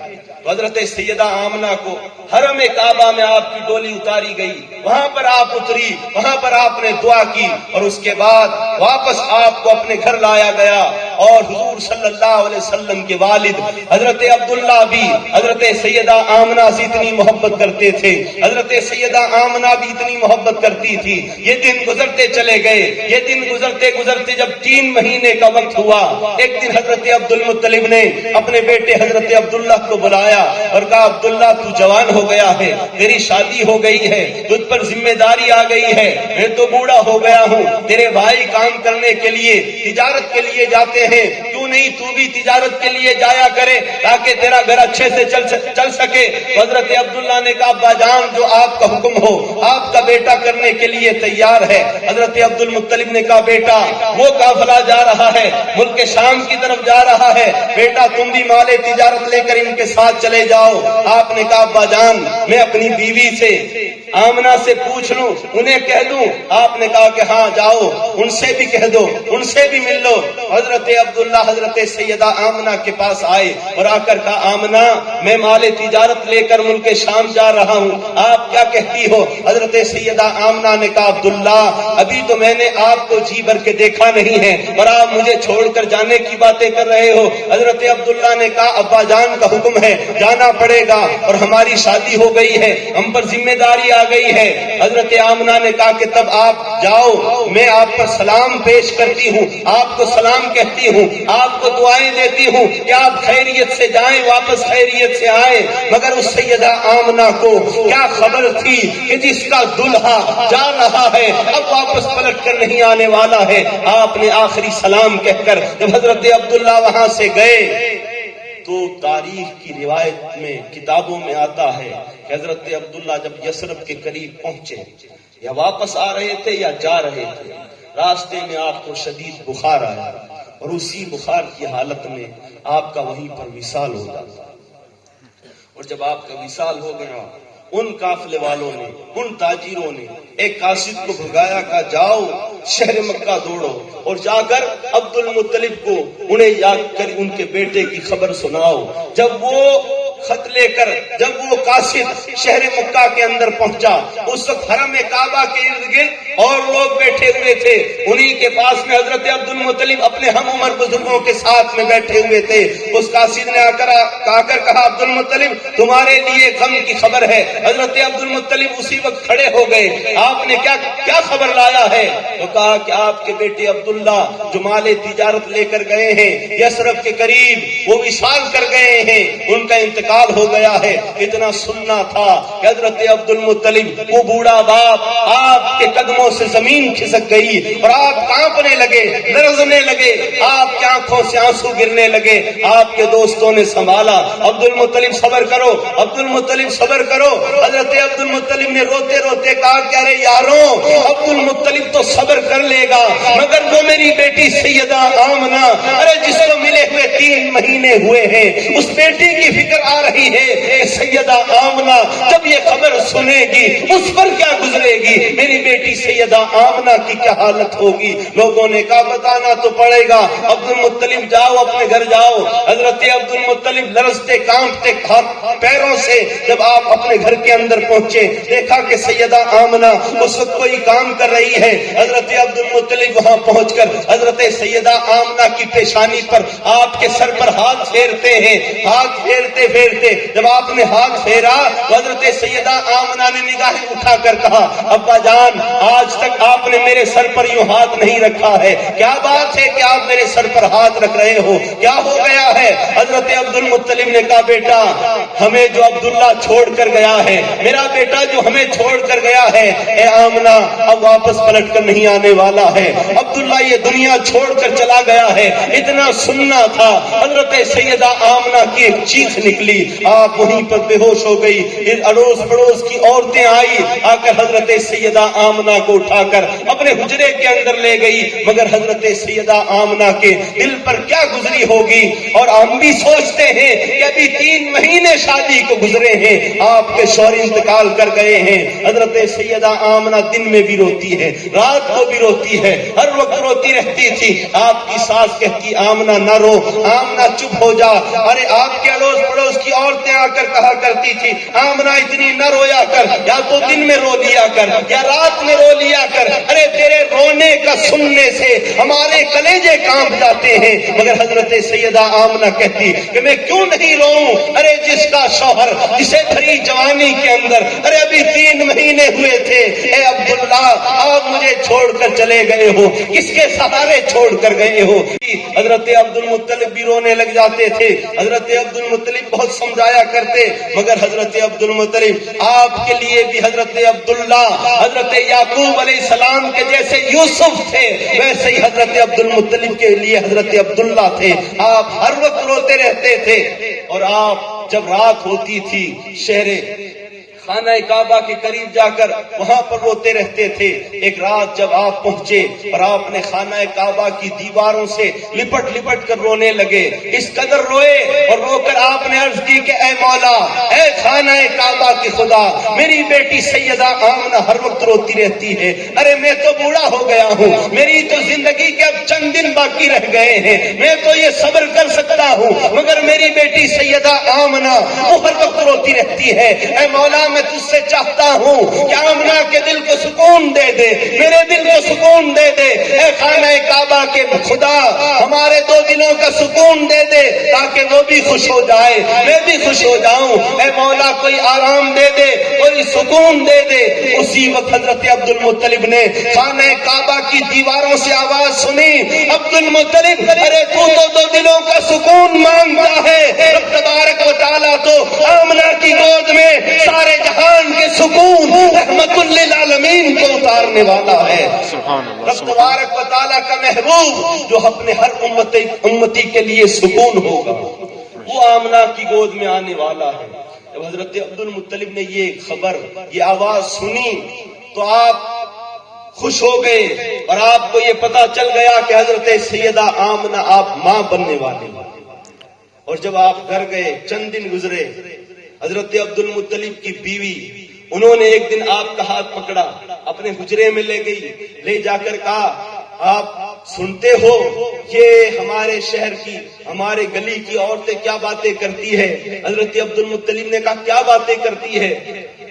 حضرت سیدہ آمنہ کو حرم کعبہ میں آپ کی ڈولی اتاری گئی، وہاں پر آپ اتری، وہاں پر آپ نے دعا کی، اور اس کے بعد واپس آپ کو اپنے گھر لایا گیا۔ اور حضور صلی اللہ علیہ وسلم کے والد حضرت عبداللہ بھی حضرت سیدہ آمنہ سے اتنی محبت کرتے تھے، حضرت سیدہ آمنہ بھی اتنی محبت کرتی تھی۔ یہ دن گزرتے چلے گئے، یہ دن گزرتے گزرتے جب 3 مہینے کا وقت ہوا، ایک دن حضرت عبد المطلب نے اپنے بیٹے حضرت عبداللہ کو بلایا اور کہا عبداللہ تو جوان ہو گیا ہے، تیری شادی ہو گئی ہے، تجھ پر ذمہ داری آ گئی ہے، میں تو بوڑھا ہو گیا ہوں، تیرے بھائی کام کرنے کے لیے تجارت کے لیے جاتے ہیں، کیوں نہیں تو بھی تجارت کے لیے جایا کرے تاکہ تیرا گھر اچھے سے چل سکے۔ حضرت عبداللہ نے کہا ابا جان جو آپ کا حکم ہو، آپ کا بیٹا کرنے کے لیے تیار ہے۔ حضرت عبد المطلب نے کہا بیٹا وہ قافلہ جا رہا ہے، ملک شام کی طرف جا رہا ہے، بیٹا تم بھی مال تجارت لے کر ان کے ساتھ چلے جاؤ۔ آپ نے کہا ابا جان میں اپنی بیوی سے آمنہ سے پوچھ لوں، انہیں کہہ دوں؟ آپ نے کہا کہ ہاں جاؤ، ان سے بھی کہہ دو، ان سے بھی مل لو۔ حضرت عبداللہ حضرت سیدہ آمنہ کے پاس آئے اور آ کر کہا آمنہ میں مال تجارت لے کر ملک شام جا رہا ہوں، آپ کیا کہتی ہو؟ حضرت سیدہ آمنہ نے کہا عبداللہ ابھی تو میں نے آپ کو جی بھر کے دیکھا نہیں ہے اور آپ مجھے چھوڑ کر جانے کی باتیں کر رہے ہو۔ حضرت عبداللہ نے کہا ابا جان کا حکم ہے، جانا پڑے گا اور ہماری شادی ہو گئی ہے، ہم پر ذمہ داری آ گئی ہے۔ حضرت آمنہ نے کہا کہ تب آپ جاؤ، میں آپ پر سلام پیش کرتی ہوں، آپ کو سلام کہتی ہوں، آپ کو دعائیں دیتی ہوں کہ آپ خیریت سے جائیں، واپس خیریت سے آئیں۔ مگر اس سیدہ آمنہ کو کیا خبر تھی کہ جس کا دلہا جا رہا ہے اب واپس پلٹ کر نہیں آنے والا ہے۔ آپ نے آخری سلام کہہ کر جب حضرت عبداللہ وہاں سے گئے تو تاریخ کی روایت میں کتابوں میں آتا ہے کہ حضرت عبداللہ جب یثرب کے قریب پہنچے، یا واپس آ رہے تھے یا جا رہے تھے، راستے میں آپ کو شدید بخار آیا اور اسی بخار کی حالت میں آپ کا وہیں پر وصال ہو جاتا۔ اور جب آپ کا وصال ہو گیا، ان قافلے والوں نے، ان تاجروں نے ایک قاصد کو بھگایا، کہا جاؤ شہر مکہ دوڑو اور جا کر عبد المطلب کو انہیں یاد کر ان کے بیٹے کی خبر سناؤ۔ جب وہ خط لے کر جب وہ قاصد شہر مکہ کے اندر پہنچا، اس وقت حرم کعبہ کے ارد گرد اور لوگ بیٹھے ہوئے تھے، انہی کے پاس میں حضرت عبد المطلب اپنے ہم عمر بزرگوں کے ساتھ میں بیٹھے ہوئے تھے۔ اس قاصد نے آ کر کہا عبد المطلب تمہارے لیے غم کی خبر ہے۔ حضرت عبد المطلب اسی وقت کھڑے ہو گئے، آپ نے کیا خبر لایا ہے؟ تو کہا کہ آپ کے بیٹے عبداللہ جو مال تجارت لے کر گئے ہیں یثرب کے قریب، وہ وصال کر گئے ہیں، ان کا انتقال ہو گیا ہے۔ اتنا سننا تھا کہ حضرت عبد المطلب وہ بوڑھا باپ آپ کے قدموں سے زمین کھسک گئی اور آپ کانپنے لگے، لرزنے لگے، آپ کی آنکھوں سے آنسو گرنے لگے۔ آپ کے دوستوں نے سنبھالا، عبد المطلب صبر کرو، عبد المطلب صبر کرو۔ حضرت عبد المطلب نے روتے روتے کہا کہ ارے یاروں عبد المطلب تو صبر کر لے گا، مگر وہ میری بیٹی سیدہ آمنہ، ارے جس کو ملے ہوئے 3 مہینے ہوئے ہیں، اس بیٹی کی فکر آ رہی ہے کہ سیدہ آمنہ جب یہ خبر سنے گی اس پر کیا گزرے گی، میری بیٹی سیدہ آمنہ کی کیا حالت ہوگی۔ لوگوں نے کہا بتانا تو پڑے گا، عبد المطلب جاؤ اپنے گھر جاؤ۔ حضرت عبد المطلب لرزتے کانپتے پیروں سے جب آپ اپنے گھر کے اندر پہنچے، دیکھا کہ سیدہ آمنہ اس وقت کوئی کام کر رہی ہے۔ حضرت عبد المطلب وہاں پہنچ کر حضرت سیدہ آمنہ کی پیشانی پر آپ کے سر پر ہاتھ پھیرتے ہیں۔ ہاتھ پھیرتے پھیرتے جب آپ نے ہاتھ پھیرا تو حضرت سیدہ آمنہ نے نگاہیں اٹھا کر کہا ابا جان آج تک آپ نے میرے سر پر یوں ہاتھ نہیں رکھا ہے، کیا بات ہے کہ آپ میرے سر پر ہاتھ رکھ رہے ہو، کیا ہو گیا ہے؟ حضرت عبد المطلب نے کہا بیٹا ہمیں جو عبداللہ چھوڑ کر گیا ہے، میرا بیٹا جو ہمیں چھوڑ کر گیا ہے، اے آمنہ اب واپس پلٹ کر نہیں آنے والا ہے، عبداللہ یہ دنیا چھوڑ کر چلا گیا ہے۔ اتنا سننا تھا، حضرت سیدہ آمنہ کی ایک چیخ نکلی، آپ وہیں پر بے ہوش ہو گئی۔ اڑوس پڑوس کی عورتیں آئی، آ کر حضرت سیدہ آمنہ کو اٹھا کر اپنے حجرے کے اندر لے گئی، مگر حضرت سیدہ آمنہ کے دل پر کیا گزری ہوگی۔ اور ہم بھی سوچتے ہیں کہ ابھی 3 مہینے شادی کو گزرے ہیں، آپ کے شوہر انتقال کر گئے ہیں۔ حضرت سیدہ آمنہ دن میں بھی روتی ہے، رات کو بھی روتی ہے، ہر وقت روتی رہتی تھی۔ آپ کی ساس کہتی آمنہ نہ رو، آمنہ چپ ہو جا، ارے آپ کے اڑوس پڑوس کی عورتیں آ کر کہا کرتی تھی آمنہ اتنی نہ رویا کر، یا تو دن میں رو لیا کر یا رات میں رو لیا کر، ارے تیرے رونے کا سننے سے ہمارے کلیجے کانپ جاتے ہیں۔ مگر حضرت سیدہ آمنہ کہتی کہ میں کیوں نہیں روؤں، ارے جس کا شوہر جسے بھری جوانی کے اندر ارے ابھی 3 مہینے ہوئے تھے، اے عبداللہ آپ مجھے چھوڑ کر چلے گئے ہو، کس کے سہارے چھوڑ کر گئے ہو۔ حضرت عبد المطلب بھی رونے لگ جاتے تھے، حضرت عبد المطلب بہت سمجھایا کرتے، مگر حضرت عبد المطلب آپ کے لیے بھی حضرت عبداللہ حضرت یعقوب علیہ السلام کے جیسے یوسف تھے، ویسے ہی حضرت عبد المطلب کے لیے حضرت عبداللہ تھے۔ آپ ہر وقت روتے رہتے تھے، اور آپ جب رات ہوتی تھی شہر خانہ کعبہ کے قریب جا کر وہاں پر روتے رہتے تھے۔ ایک رات جب آپ پہنچے اور آپ نے خانہ کعبہ کی دیواروں سے لپٹ لپٹ کر رونے لگے، اس قدر روئے اور رو کر آپ نے عرض کی کہ اے مولا، اے خانہ کعبہ کی خدا، میری بیٹی سیدہ آمنہ ہر وقت روتی رہتی ہے، ارے میں تو بوڑھا ہو گیا ہوں، میری تو زندگی کے اب چند دن باقی رہ گئے ہیں، میں تو یہ صبر کر سکتا ہوں، مگر میری بیٹی سیدہ آمنہ وہ ہر وقت روتی رہتی ہے۔ اے مولا میں تجھ سے چاہتا ہوں کہ آمنہ کے دل کو سکون دے دے، میرے دل کو سکون دے دے، اے خانہ کعبہ کے خدا ہمارے 2 دلوں کا سکون دے دے تاکہ وہ بھی خوش ہو جائے، میں بھی خوش ہو جاؤں، اے مولا کوئی آرام دے دے، کوئی سکون دے دے۔ اسی وقت حضرت عبد المطلب نے خانہ کعبہ کی دیواروں سے آواز سنی، عبد المطلب ارے تو 2 دلوں کا سکون مانگتا ہے، رب تبارک و تعالیٰ تو آمنہ کی گود میں سارے جہان کے سکون رحمت للعالمین کو اتارنے والا ہے۔ رب تبارک و تعالیٰ کا محبوب جو اپنے ہر امتی کے لیے سکون ہوگا، وہ آمنہ کی گود میں آنے والا ہے۔ جب حضرت عبد المطلب نے یہ خبر، یہ آواز سنی تو آپ خوش ہو گئے، اور آپ کو یہ پتا چل گیا کہ حضرت سیدہ آمنہ آپ ماں بننے والے ہیں۔ اور جب آپ گھر گئے، چند دن گزرے، حضرت عبد المطلب کی بیوی انہوں نے ایک دن آپ کا ہاتھ پکڑا، اپنے حجرے میں لے گئی، لے جا کر کہا آپ سنتے ہو کہ ہمارے شہر کی، ہمارے گلی کی عورتیں کیا باتیں کرتی ہے؟ حضرت عبد المطلب نے کہا کیا باتیں کرتی ہے؟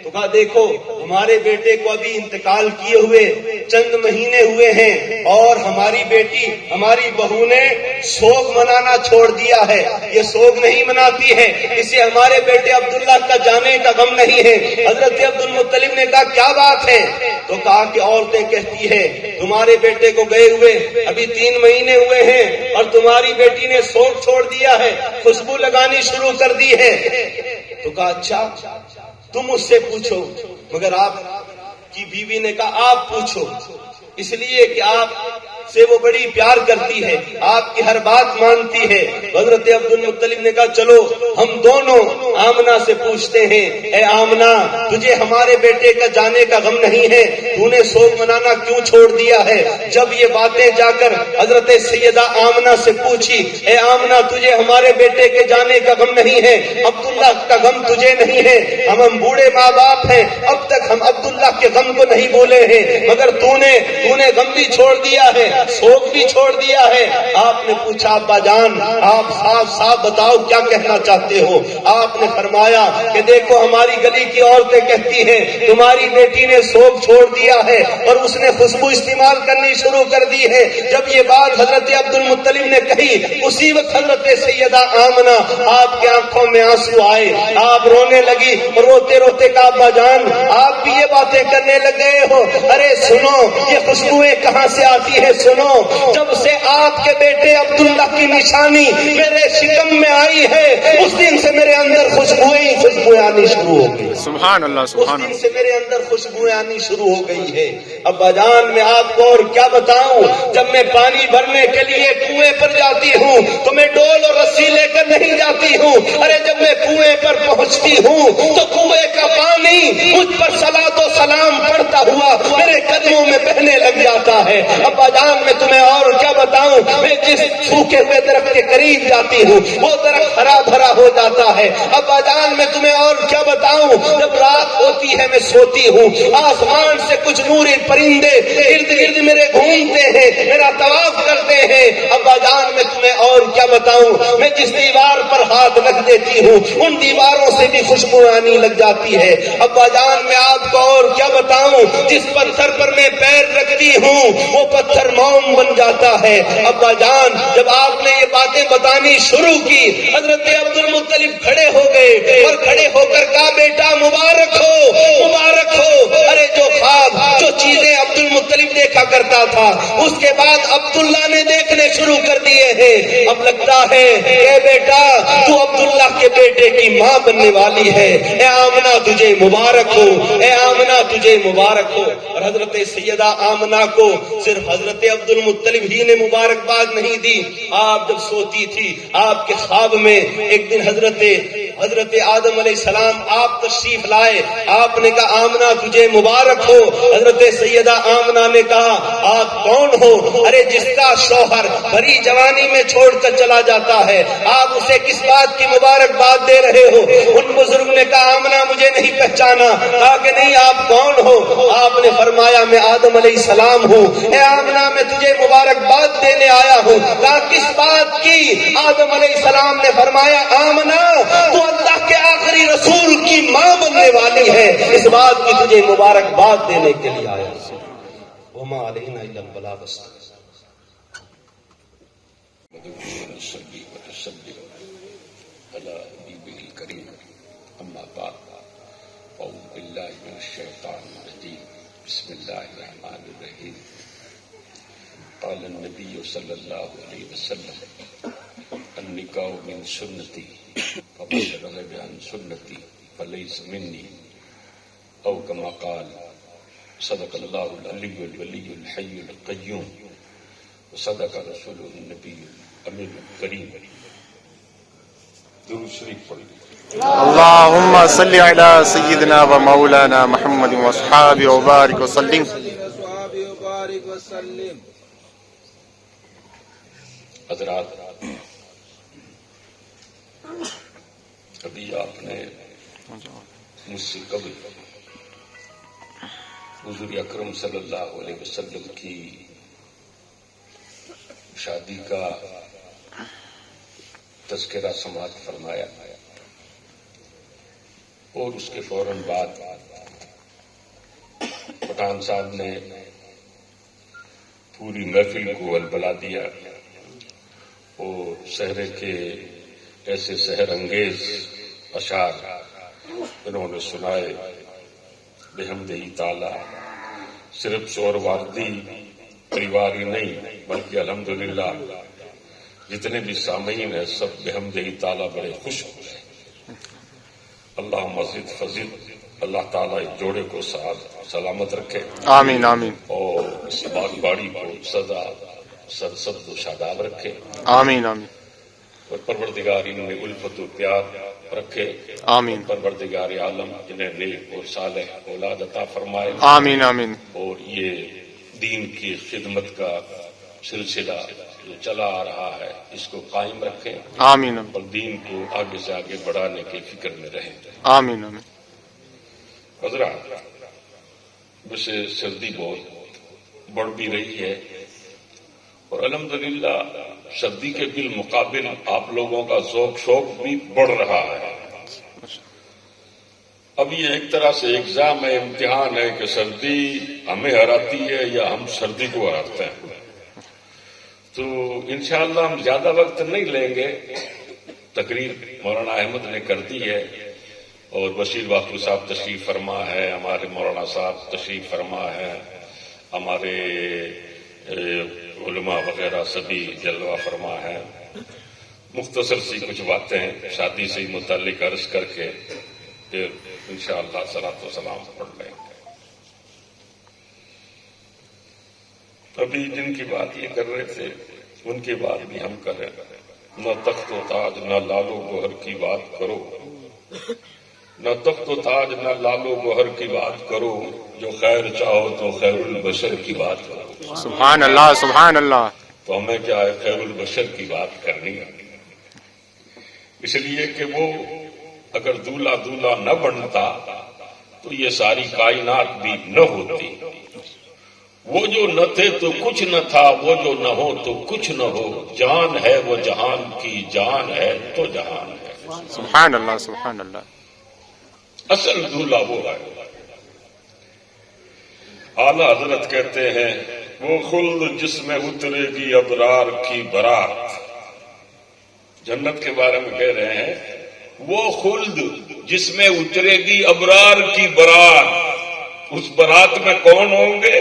تو کہا دیکھو ہمارے بیٹے کو ابھی انتقال کیے ہوئے چند مہینے ہوئے ہیں، اور ہماری بیٹی، ہماری بہو نے سوگ منانا چھوڑ دیا ہے، یہ سوگ نہیں مناتی ہے، اسے ہمارے بیٹے عبداللہ کا جانے کا غم نہیں ہے۔ حضرت عبد المطلب نے کہا کیا بات ہے؟ تو کہا کہ عورتیں کہتی ہے تمہارے بیٹے کو گئے ہوئے ابھی 3 مہینے ہوئے ہیں، اور تمہاری بیٹی نے سوگ چھوڑ دیا ہے، خوشبو لگانی شروع کر دی ہے۔ تو کہا اچھا تم اس سے پوچھو، مگر آپ کی بیوی نے کہا آپ پوچھو، اس لیے کہ آپ سے وہ بڑی پیار کرتی ہے، آپ کی ہر بات مانتی ہے۔ حضرت عبد المطلب نے کہا چلو ہم دونوں آمنہ سے پوچھتے ہیں، اے آمنہ تجھے ہمارے بیٹے کا جانے کا غم نہیں ہے، تو نے سوگ منانا کیوں چھوڑ دیا ہے؟ جب یہ باتیں جا کر حضرت سیدہ آمنہ سے پوچھی، اے آمنہ تجھے ہمارے بیٹے کے جانے کا غم نہیں ہے، عبداللہ کا غم تجھے نہیں ہے، ہم بوڑھے ماں باپ ہیں، اب تک ہم عبداللہ کے غم کو نہیں بولے ہیں، مگر تو نے غم بھی چھوڑ دیا ہے، سوگ بھی چھوڑ دیا ہے۔ آپ نے پوچھا ابا جان آپ صاف صاف بتاؤ کیا کہنا چاہتے ہو؟ آپ نے فرمایا کہ دیکھو ہماری گلی کی عورتیں کہتی ہیں تمہاری بیٹی نے سوگ چھوڑ دیا ہے اور اس نے خوشبو استعمال کرنی شروع کر دی ہے۔ جب یہ بات حضرت عبد المطلب نے کہی، اسی وقت حضرت سیدہ آمنہ آپ کے آنکھوں میں آنسو آئے، آپ رونے لگی، روتے روتے کہا ابا جان آپ بھی یہ باتیں کرنے لگ گئے ہو؟ ارے سنو یہ خوشبوئیں کہاں سے آتی ہے؟ سنو جب سے آپ کے بیٹے عبداللہ کی نشانی میرے شکم میں آئی ہے، اس دن سے میرے اندر خوشبوئیں آنی شروع ہو گئی۔ سبحان اللہ سبحان اس دن سے میرے اندر خوشبوئیں آنی شروع ہو گئی ہے۔ ابا جان میں آپ کو اور کیا بتاؤں، جب میں پانی بھرنے کے لیے کنویں پر جاتی ہوں تو میں ڈول اور رسی لے کر نہیں جاتی ہوں، ارے جب میں کنویں پر پہنچتی ہوں تو کنویں کا پانی مجھ پر صلاۃ و سلام پڑھتا ہوا میرے قدموں میں بہنے لگ جاتا ہے۔ ابا جان میں تمہیں اور کیا بتاؤں، میں جس سوکھے ہوئے درخت کے قریب جاتی ہوں وہ درخت ہرا بھرا ہو جاتا ہے۔ ابا جان میں تمہیں اور کیا بتاؤں، جب رات ہوتی ہے میں سوتی ہوں، آسمان سے کچھ نوری پرندے ارد گرد میرے گھومتے ہیں، میرا طواف کرتے ہیں۔ ابا جان میں تمہیں اور کیا بتاؤں، میں جس دیوار پر ہاتھ رکھ دیتی ہوں ان دیواروں سے بھی خوشبو آنے لگ جاتی ہے۔ ابا جان میں آپ کو اور کیا بتاؤں، جس پتھر پر میں پیر رکھتی ہوں وہ پتھر موم بن جاتا ہے۔ ابا جان جب آپ نے یہ باتیں بتانی شروع کی، حضرت عبد المطلب کھڑے ہو گئے اور کھڑے ہو کر کہا بیٹا مبارک ہو، مبارک ہو۔ ارے جو خواب جو چیزیں عبد المطلب دیکھا کرتا تھا اس کے بعد عبداللہ نے دیکھنے شروع کر دیے ہیں۔ اب لگتا ہے اے بیٹا تو عبداللہ کے بیٹے کی ماں بننے والی ہے۔ اے آمنہ تجھے مبارک ہو، اے آمنہ تجھے مبارک ہو۔ اور حضرت سیدہ آمنہ کو صرف حضرت عبد المطلب ہی نے مبارکباد نہیں دی، آپ جب سوتی تھی آپ کے خواب میں ایک دن حضرت آدم علیہ السلام آپ تشریف لائے، آپ نے کہا آمنہ تجھے مبارک ہو۔ حضرت سیدہ آمنہ نے کہا آپ کون ہو؟ ارے جس کا شوہر بھری جوانی میں چھوڑ کر چلا جاتا ہے آپ اسے کس بات کی مبارکباد دے رہے ہو؟ ان بزرگ نے کہا آمنہ مجھے نہیں پہچانا، کہا کہ نہیں آپ کون ہو؟ آپ نے فرمایا میں آدم علیہ السلام ہوں۔ اے آمنہ میں تجھے مبارکباد دینے آیا ہوں۔ کہا کس بات کی؟ آدم علیہ السلام نے فرمایا آمنہ تو اللہ کے آخری رسول کی ماں بننے والی ہے، اس بات کی تجھے مبارکباد دینے کے لیے آیا۔ وما علینا الا البلاغ۔ بسم اللہ الرحمن الرحیم۔ قال النبی صلی اللہ علیہ وسلم النکاح من سنتی فمن رغب عن سنتی فلیس منی، او کما قال صدق اللہ العلی الولی الحی القیوم وصدق رسول النبی الامین الکریم۔ درود شریف پڑھیے۔ اللهم صل على سيدنا ومولانا محمد واصحابه وبارك وسلم۔ حضرات ابھی آپ نے مجھ سے قبل حضور اکرم صلی اللہ علیہ وسلم کی شادی کا تذکرہ سماعت فرمایا اور اس کے فوراً بعد پٹھان صاحب نے پوری محفل کو البلا دیا اور سحرے کے ایسے سحر انگیز اشعار انہوں نے سنائے بحمدہ تعالی۔ صرف شور واردی پریوار ہی نہیں بلکہ الحمدللہ جتنے بھی سامعین ہیں سب بحمدہ تعالی بڑے خوش ہو گئے۔ اللہ مزید فضل اللہ تعالیٰ اس جوڑے کو سلامت رکھے، آمین آمین، اور اس باغ باڑی کو سدا سرسبز و شاداب رکھے، آمین آمین، اور پروردگار ان میں الفت و پیار رکھے، آمین، پروردگار عالم انہیں نیک اور صالح اولاد عطا فرمائے، آمین آمین، اور یہ دین کی خدمت کا سلسلہ جو چلا آ رہا ہے اس کو قائم رکھیں، آمین اور دین کو آگے سے آگے بڑھانے کی فکر میں رہیں۔ آمین آمین۔ حضرات ویسے سردی بہت بڑھ بھی رہی ہے اور الحمدللہ سردی کے بالمقابل آپ لوگوں کا ذوق شوق بھی بڑھ رہا ہے۔ اب یہ ایک طرح سے ایگزام ہے، امتحان ہے کہ سردی ہمیں ہراتی ہے یا ہم سردی کو ہراتے ہیں۔ تو انشاءاللہ ہم زیادہ وقت نہیں لیں گے، تقریر مولانا احمد نے کر دی ہے اور بشیر باقی صاحب تشریف فرما ہے، ہمارے مولانا صاحب تشریف فرما ہے، ہمارے علماء وغیرہ سبھی جلوہ فرما ہے۔ مختصر سی کچھ باتیں شادی سے متعلق عرض کر کے پھر انشاءاللہ صلاۃ و سلام پڑھ لیں گے۔ ابھی جن کی بات یہ کر رہے تھے ان کی بات بھی ہم کریں، نہ تخت و تاج نہ لال و گوہر کی بات کرو، نہ تخت و تاج نہ لال و گوہر کی بات کرو، جو خیر چاہو تو خیر البشر کی بات کرو۔ سبحان اللہ سبحان اللہ۔ تو ہمیں کیا ہے خیر البشر کی بات کرنی ہے، اس لیے کہ وہ اگر دولہا دولہا نہ بنتا تو یہ ساری کائنات بھی نہ ہوتی۔ وہ جو نہ تھے تو کچھ نہ تھا، وہ جو نہ ہو تو کچھ نہ ہو، جان ہے وہ جہان کی، جان ہے تو جہان ہے۔ سبحان اللہ سبحان اللہ۔ اصل دولہا وہ ہے۔ اعلیٰ حضرت کہتے ہیں وہ خلد جس میں اترے گی ابرار کی برات، جنت کے بارے میں کہہ رہے ہیں وہ خلد جس میں اترے گی ابرار کی برات۔ اس برات میں کون ہوں گے؟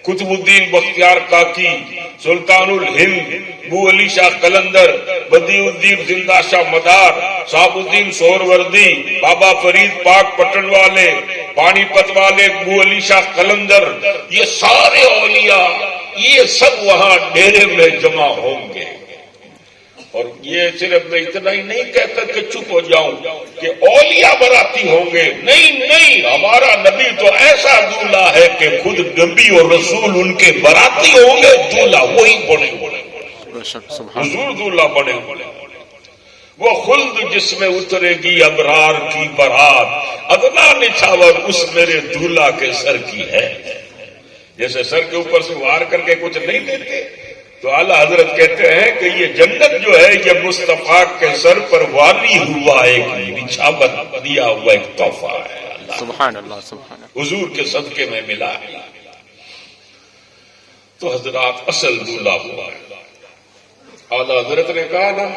قطب الدین بختیار کاکی، سلطان الہند ابو علی شاہ قلندر، بدیع الدین زندہ شاہ مدار، صاحب الدین سہروردی، بابا فرید پاک پٹن والے، پانی پت والے ابو علی شاہ قلندر، یہ سارے اولیاء یہ سب وہاں ڈیرے میں جمع ہوں گے۔ اور یہ صرف میں اتنا ہی نہیں کہتا کہ چپ ہو جاؤں کہ اولیاء براتی ہوں گے، نہیں نہیں، ہمارا نبی تو ایسا دولہا ہے کہ خود نبی اور رسول ان کے براتی ہوں گے، دولہا وہی بنے، حضور دولہا بنے۔ وہ خلد جس میں اترے گی ابرار کی برات، ادنا نچھاور اس میرے دولہا کے سر کی ہے۔ جیسے سر کے اوپر سے وار کر کے کچھ نہیں دیتے، تو اعلیٰ حضرت کہتے ہیں کہ یہ جنت جو ہے یہ مصطفیٰ کے سر پر والی ہوا ایک نچھاور دیا ہوا ایک تحفہ ہے، سبحان اللہ سبحان اللہ، حضور کے صدقے میں ملا ہے۔ تو حضرات اصل دولہا ہوا ہے۔ اعلیٰ حضرت نے کہا نا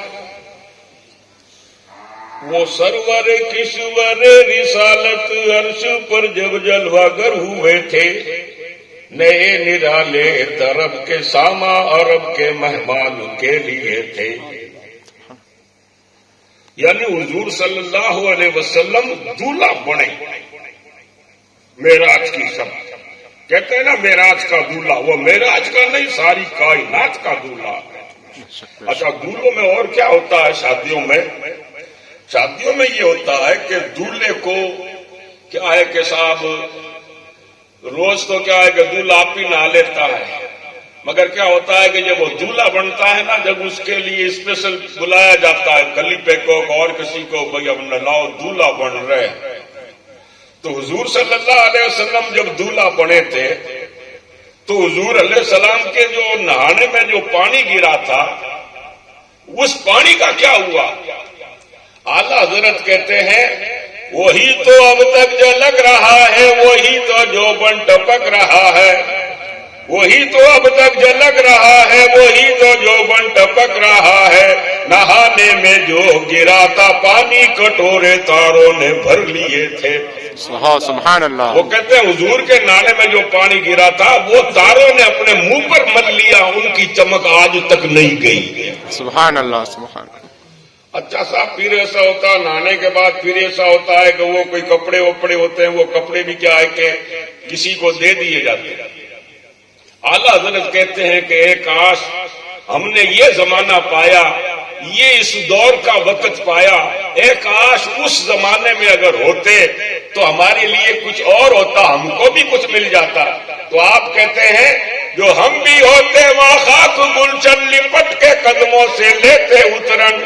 وہ سرور کشور رسالت عرش پر جب جلوہ گر ہوئے تھے، نئے نرالے طرب کے ساما عرب کے مہمان کے لیے تھے۔ یعنی حضور صلی اللہ علیہ وسلم دولہا بنے معراج کی شب، کہتے ہیں نا معراج کا دولہا، وہ معراج کا نہیں ساری کائنات کا دولہا ہے۔ اچھا دولہوں میں اور کیا ہوتا ہے؟ شادیوں میں یہ ہوتا ہے کہ دولہے کو کیا ہے کہ صاحب روز تو کیا ہے کہ دولہا آپ ہی نہا لیتا ہے، مگر کیا ہوتا ہے کہ جب وہ دولہا بنتا ہے نا، جب اس کے لیے اسپیشل بلایا جاتا ہے خلیفے کو اور کسی کو، بھئی اب لاؤ دولہا بن رہے۔ تو حضور صلی اللہ علیہ وسلم جب دولہا بنے تھے تو حضور علیہ السلام کے جو نہانے میں جو پانی گرا تھا اس پانی کا کیا ہوا؟ اعلیٰ حضرت کہتے ہیں وہی تو اب تک جھلک رہا ہے، وہی تو جو بن ٹپک رہا ہے، وہی تو اب تک جھلک رہا ہے، وہی تو جو بن ٹپک رہا ہے۔ نہانے میں جو گرا تھا پانی کٹورے تاروں نے بھر لیے تھے۔ سبحان اللہ۔ وہ کہتے ہیں حضور کے نالے میں جو پانی گرا تھا وہ تاروں نے اپنے منہ پر مل لیا، ان کی چمک آج تک نہیں گئی۔ سبحان اللہ سبحان اللہ۔ اچھا صاحب پھر ایسا ہوتا ہے نہانے کے بعد پھر ایسا ہوتا ہے کہ وہ کوئی کپڑے وپڑے ہوتے ہیں، وہ کپڑے بھی کیا ہے کہ کسی کو دے دیے جاتے ہیں۔ اعلیٰ حضرت کہتے ہیں کہ ایک کاش ہم نے یہ زمانہ پایا، یہ اس دور کا وقت پایا، ایک کاش اس زمانے میں اگر ہوتے تو ہمارے لیے کچھ اور ہوتا، ہم کو بھی کچھ مل جاتا۔ تو آپ کہتے ہیں جو ہم بھی ہوتے وہاں خاک گلشن لپٹ کے قدموں سے لیتے اترن،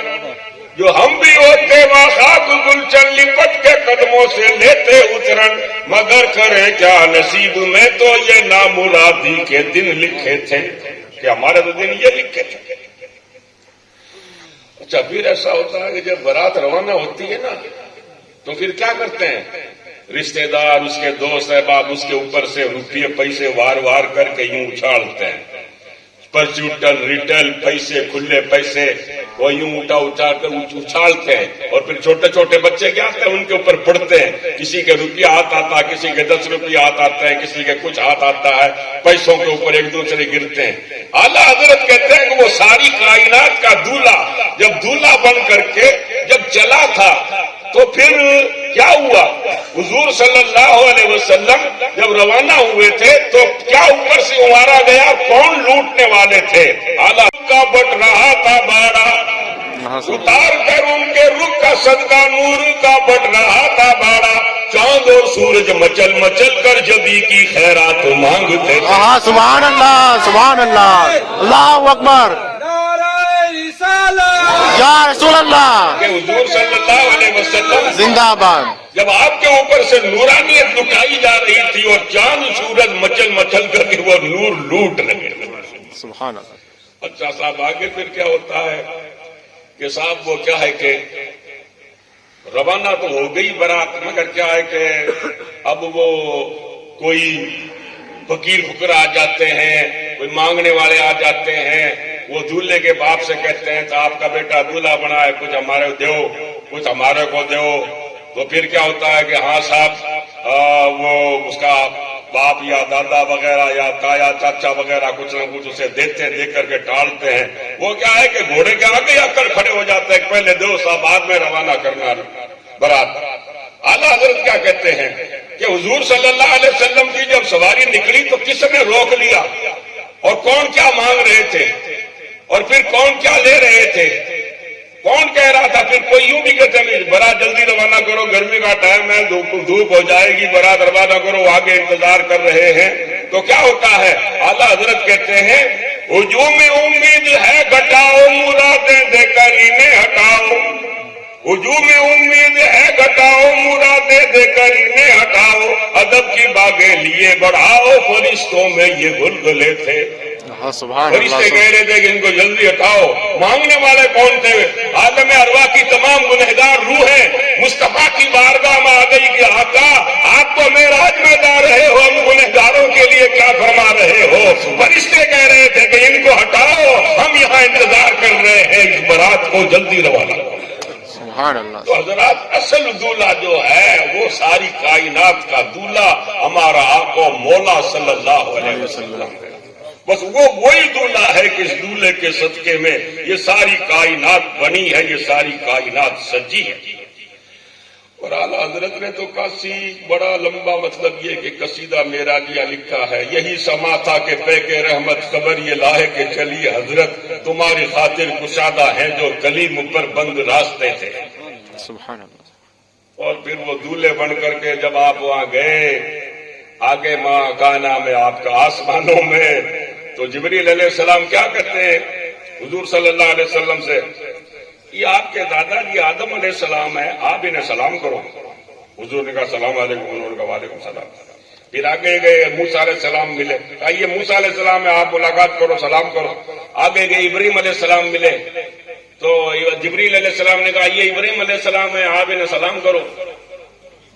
جو ہم بھی ہوتے وہاں خاک گلشن لپٹ کے قدموں سے لیتے اترن، مگر کرے کیا نصیب میں تو یہ نامرادی کے دن لکھے تھے کہ ہمارے تو دن یہ لکھے تھے۔ اچھا پھر ایسا ہوتا ہے کہ جب بارات روانہ ہوتی ہے نا تو پھر کیا کرتے ہیں؟ رشتہ دار اس کے دوست احباب اس کے اوپر سے روپیے پیسے وار وار کر کے یوں اچھالتے ہیں، پرچوٹل ریٹیل پیسے کھلے پیسے وہ یوں اٹھا کر اچھالتے ہیں، اور پھر چھوٹے چھوٹے بچے کیا آتے ہیں ان کے اوپر پڑتے ہیں، کسی کے روپیہ ہاتھ آتا ہے، کسی کے 10 روپیہ ہاتھ آتے ہیں، کسی کے کچھ ہاتھ آتا ہے، پیسوں کے اوپر ایک دوسرے گرتے ہیں۔ اعلیٰ حضرت کہتے ہیں کہ وہ ساری کائنات کا دولہا جب دولہا بن کر کے جب چلا تھا تو پھر کیا ہوا؟ حضور صلی اللہ علیہ وسلم جب روانہ ہوئے تھے تو کیا اوپر سے مارا گیا؟ کون لوٹنے والے تھے؟ اعلیٰ کا بٹ رہا تھا بارہ، اتار کر ان کے رخ کا صدقہ نور کا بٹ رہا تھا بارہ، چاند چاند اور سورج مچل مچل کر جبی کی خیرات مانگتے تھے. ہاں سبحان اللہ سبحان اللہ. اللہ اکبر. یا رسول اللہ. کہ حضور صلی اللہ علیہ وسلم زندہ باد. جب آپ کے اوپر سے نورانیت لٹائی جا رہی تھی اور چاند سورج مچل مچل کر کے وہ نور لوٹ رہے تھے. سبحان اللہ. اچھا صاحب آگے پھر کیا ہوتا ہے کہ صاحب وہ کیا ہے کہ روانہ تو ہو گئی برات، مگر کیا ہے کہ اب وہ کوئی فقیر فقرا آ جاتے ہیں، کوئی مانگنے والے آ جاتے ہیں. وہ دولہے کے باپ سے کہتے ہیں تو آپ کا بیٹا دولہا بنا ہے، کچھ ہمارے کو دو، کچھ ہمارے کو دو. تو پھر کیا ہوتا ہے کہ ہاں صاحب وہ اس کا باپ یا دادا وغیرہ یا تایا چاچا وغیرہ کچھ نہ کچھ اسے دیتے ہیں، دے کر کے ٹالتے ہیں. وہ کیا ہے کہ گھوڑے کے آگے آ کر کھڑے ہو جاتے ہیں، پہلے دو صاحب بعد میں روانہ کرنا برات. اعلیٰ حضرت کیا کہتے ہیں کہ حضور صلی اللہ علیہ وسلم کی جب سواری نکلی تو کس نے روک لیا اور کون کیا مانگ رہے تھے اور پھر کون کیا لے رہے تھے، کون کہہ رہا تھا. پھر کوئی یوں بھی کہتے ہیں برات جلدی روانہ کرو، گرمی کا ٹائم ہے، دھوپ ہو جائے گی، برات روانہ کرو، آگے انتظار کر رہے ہیں. تو کیا ہوتا ہے، اعلیٰ حضرت کہتے ہیں ہجوم امید ہے گھٹاؤ، مرادیں دے کر انہیں ہٹاؤ. ہجوم امید ہے گھٹاؤ، مرادیں دے کر انہیں ہٹاؤ. ادب کی باغیں لیے بڑھاؤ، فرشتوں میں یہ گلگلے تھے. سبحان فرشتے اللہ. کہہ رہے تھے کہ ان کو جلدی ہٹاؤ. مانگنے والے کون تھے؟ عالم ارواح کی تمام گنہگار روحیں مصطفیٰ کی بارگاہ میں آ گئی کہ آقا آپ تو معراج میں جا رہے ہو، ہم گنہگاروں کے لیے کیا فرما رہے ہو؟ فرشتے کہہ رہے تھے کہ ان کو ہٹاؤ، ہم یہاں انتظار کر رہے ہیں، اس برات کو جلدی روانہ کرو. سبحان اللہ. تو حضرات اصل دولہا جو ہے وہ ساری کائنات کا دولہا ہمارا آقا مولا صلی اللہ علیہ وسلم ہے. بس وہ وہی دولہا ہے کہ اس دولہے کے صدقے میں یہ ساری کائنات بنی ہے، یہ ساری کائنات سجی ہے. اور اعلیٰ حضرت نے تو کافی بڑا لمبا مطلب یہ کہ قصیدہ معراجیہ لکھا ہے. یہی سما تھا کہ پے کے رحمت خبر یہ لاہے کہ چلی حضرت، تمہاری خاطر کشادہ ہیں جو کلیم پر بند راستے تھے. سبحان اللہ. اور پھر وہ دولہے بن کر کے جب آپ وہاں گئے آگے ماں کانا میں آپ کا آسمانوں میں، تو جبریل علیہ السلام کیا کہتے ہیں حضور صلی اللہ علیہ وسلم سے، یہ آپ کے دادا جی آدم علیہ السلام ہے، آپ انہیں سلام کرو. حضور نے کہا سلام علیکم، انہوں نے کہا وعلیکم السلام. پھر آگے گئے موسیٰ علیہ السلام ملے، کہا یہ موسیٰ علیہ السلام ہے، آپ ملاقات کرو، سلام کرو. آگے گئے ابراہیم علیہ السلام ملے تو جبریل علیہ السلام نے کہا یہ ابراہیم علیہ السلام ہے، آپ انہیں سلام کرو.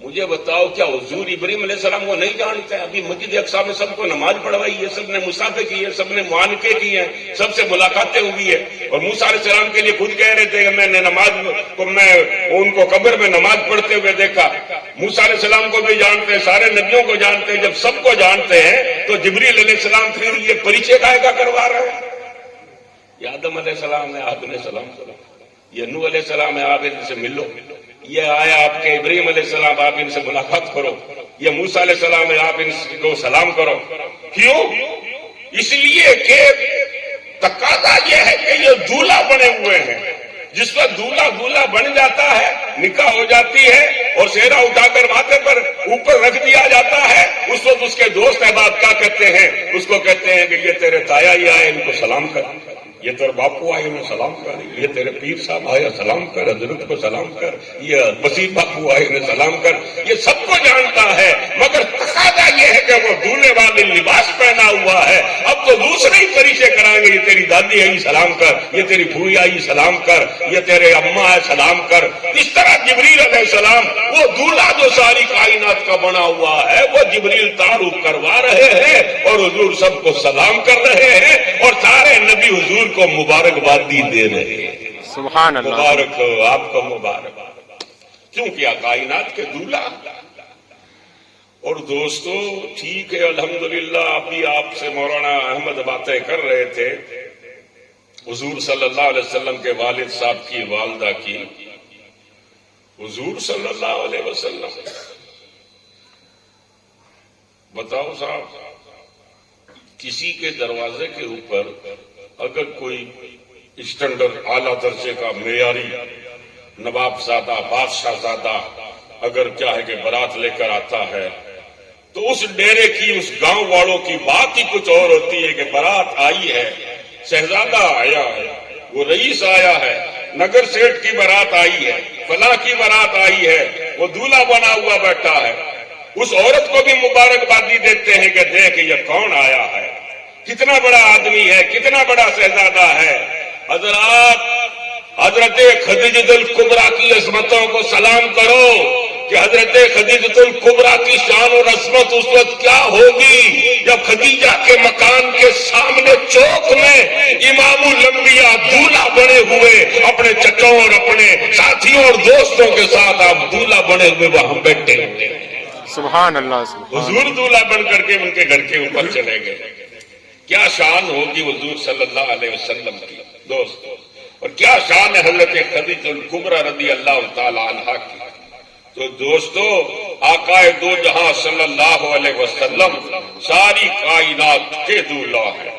مجھے بتاؤ کیا حضور ابراہیم علیہ السلام کو نہیں جانتے؟ ابھی مسجد اقصیٰ میں سب کو نماز پڑھوائی ہے، سب نے مصافحے کی ہے، سب نے معانقے کی ہیں، سب سے ملاقاتیں ہوئی ہے. اور موسیٰ علیہ السلام کے لیے خود کہہ رہے تھے کہ میں نے میں ان کو قبر میں نماز پڑھتے ہوئے دیکھا. موسیٰ علیہ السلام کو بھی جانتے ہیں، سارے نبیوں کو جانتے ہیں. جب سب کو جانتے ہیں تو جبریل علیہ السلام پھر یہ پریچے کا کروا رہے ہیں. یہ آدم علیہ السلام ہے، آپ نے سلام سلام. یہ نوح علیہ السلام ہے، آپ ان سے ملو. یہ آیا آپ کے ابراہیم علیہ السلام، آپ ان سے ملاقات کرو. یہ موسیٰ علیہ السلام ہے، آپ ان کو سلام کرو. کیوں؟ اس لیے کہ تقاضا یہ ہے کہ یہ دولہا بنے ہوئے ہیں. جس وقت دولہا بن جاتا ہے، نکاح ہو جاتی ہے اور سہرا اٹھا کر ماتھے پر اوپر رکھ دیا جاتا ہے، اس وقت اس کے دوست احباب کیا کہتے ہیں؟ اس کو کہتے ہیں کہ یہ تیرے تایا ہی آئے، ان کو سلام کر. یہ تیرے باپو آئے انہیں سلام کر. یہ تیرے پیر صاحب آئے سلام کر، حضرت کو سلام کر. یہ بصیر باپو آئے انہیں سلام کر. یہ سب کو جانتا ہے، مگر تقاضا یہ ہے کہ وہ دولہے والے لباس پہنا ہوا ہے. اب تو دوسرے ہی طریقے کرائیں گے، یہ تیری دادی ہے سلام کر، یہ تیری پھوئی آئی سلام کر، یہ تیرے اماں ہے سلام کر. اس طرح جبریل علیہ السلام وہ دولہا جو ساری کائنات کا بنا ہوا ہے وہ جبریل تعارف کروا رہے ہیں اور حضور سب کو سلام کر رہے ہیں اور سارے نبی حضور کو مبارکبادی دے رہے ہیں. سبحان اللہ. مبارک آپ کو مبارک، کیونکہ کائنات کے دولہا. اور دوستو ٹھیک ہے الحمدللہ، ابھی آپ سے مولانا احمد باتیں کر رہے تھے حضور صلی اللہ علیہ وسلم کے والد صاحب کی، والدہ کی. حضور صلی اللہ علیہ وسلم، بتاؤ صاحب، کسی کے دروازے کے اوپر اگر کوئی اسٹینڈرڈ اعلیٰ درجے کا معیاری نواب زادہ، بادشاہ زادہ اگر چاہے کہ بارات لے کر آتا ہے تو اس ڈیرے کی، اس گاؤں والوں کی بات ہی کچھ اور ہوتی ہے کہ بارات آئی ہے، شہزادہ آیا ہے، وہ رئیس آیا ہے، نگر سیٹھ کی بارات آئی ہے، فلاں کی بارات آئی ہے، وہ دولہا بنا ہوا بیٹھا ہے، اس عورت کو بھی مبارکبادی دیتے ہیں کہ دیکھ یہ کون آیا ہے، کتنا بڑا آدمی ہے، کتنا بڑا شہزادہ ہے۔ حضرت خدیجۃ الکبریٰ کی عظمتوں کو سلام کرو کہ حضرت خدیجۃ الکبریٰ کی شان اور عظمت اس وقت کیا ہوگی جب خدیجہ کے مکان کے سامنے چوک میں امام الانبیاء دولہا بنے ہوئے اپنے چچوں اور اپنے ساتھیوں اور دوستوں کے ساتھ آپ دولہا بنے ہوئے وہاں بیٹھے ہوئے۔ سبحان اللہ، سبحان حضور دولہا بن کر کے ان کے گھر کے اوپر چلے گئے۔ کیا شان ہوگی حضور صلی اللہ علیہ وسلم کی دوستو، اور کیا شان ہے حضرت خدیجہ الکبریٰ رضی اللہ تعالی عنہا کی۔ تو دوستو، آقا دو جہاں صلی اللہ علیہ وسلم ساری کائنات کے دولہا ہے۔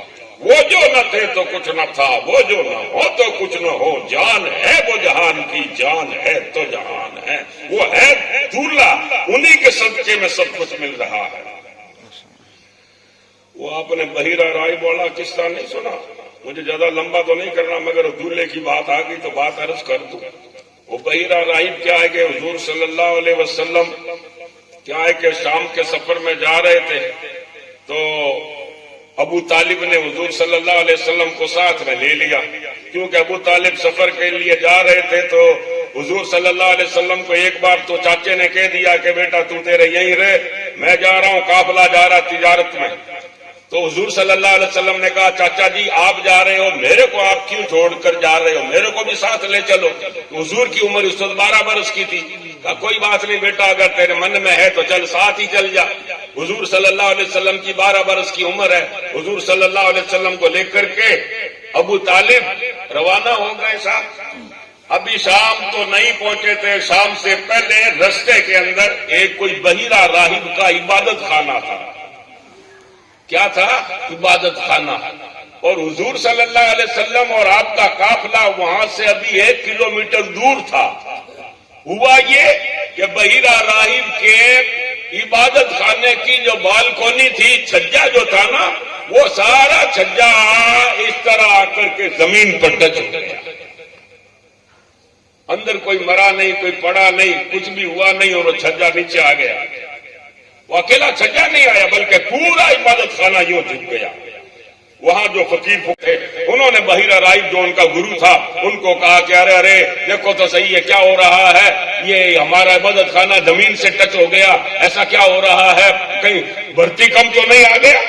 وہ جو نہ تھے تو کچھ نہ تھا، وہ جو نہ ہو تو کچھ نہ ہو، جان ہے وہ جہان کی، جان ہے تو جہان ہے، وہ ہے دولہا، انہی کے صدقے میں سب کچھ مل رہا ہے۔ وہ آپ نے بحیرہ راہب والا قصہ نہیں سنا؟ مجھے زیادہ لمبا تو نہیں کرنا، مگر دولہے کی بات آ گئی تو بات عرض کر دوں۔ وہ بحیرہ راہب کیا ہے کہ حضور صلی اللہ علیہ وسلم کیا ہے کہ شام کے سفر میں جا رہے تھے، تو ابو طالب نے حضور صلی اللہ علیہ وسلم کو ساتھ میں لے لیا، کیونکہ ابو طالب سفر کے لیے جا رہے تھے۔ تو حضور صلی اللہ علیہ وسلم کو ایک بار تو چاچے نے کہہ دیا کہ بیٹا تو تیرے یہیں رہے، میں جا رہا ہوں، قافلہ جا رہا تجارت میں۔ تو حضور صلی اللہ علیہ وسلم نے کہا چاچا جی آپ جا رہے ہو، میرے کو آپ کیوں چھوڑ کر جا رہے ہو، میرے کو بھی ساتھ لے چلو۔ تو حضور کی عمر اس وقت 12 برس کی تھی۔ کہا کوئی بات نہیں بیٹا، اگر تیرے من میں ہے تو چل، ساتھ ہی چل جا۔ حضور صلی اللہ علیہ وسلم کی 12 برس کی عمر ہے۔ حضور صلی اللہ علیہ وسلم کو لے کر کے ابو طالب روانہ ہو گئے صاحب۔ ابھی شام تو نہیں پہنچے تھے، شام سے پہلے رستے کے اندر ایک کوئی بحیرہ راہب کا عبادت خانہ تھا۔ کیا تھا؟ عبادت خانہ۔ اور حضور صلی اللہ علیہ وسلم اور آپ کا قافلہ وہاں سے ابھی 1 کلومیٹر دور تھا۔ ہوا یہ کہ بحیرہ راہب کے عبادت خانے کی جو بالکونی تھی، چھجا جو تھا نا، وہ سارا چھجا اس طرح آ کر کے زمین پر ٹچ ہو گیا۔ اندر کوئی مرا نہیں، کوئی پڑا نہیں، کچھ بھی ہوا نہیں، اور وہ چھجا نیچے آ گیا۔ وہ اکیلا چھجا نہیں آیا بلکہ پورا عبادت خانہ یوں جھک گیا۔ وہاں جو فقیر تھے انہوں نے بحیرہ راہب جو ان کا گرو تھا ان کو کہا کہ ارے ارے دیکھو تو صحیح ہے، کیا ہو رہا ہے، یہ ہمارا عبادت خانہ زمین سے ٹچ ہو گیا، ایسا کیا ہو رہا ہے، کہیں دھرتی کمپ تو نہیں آ گیا؟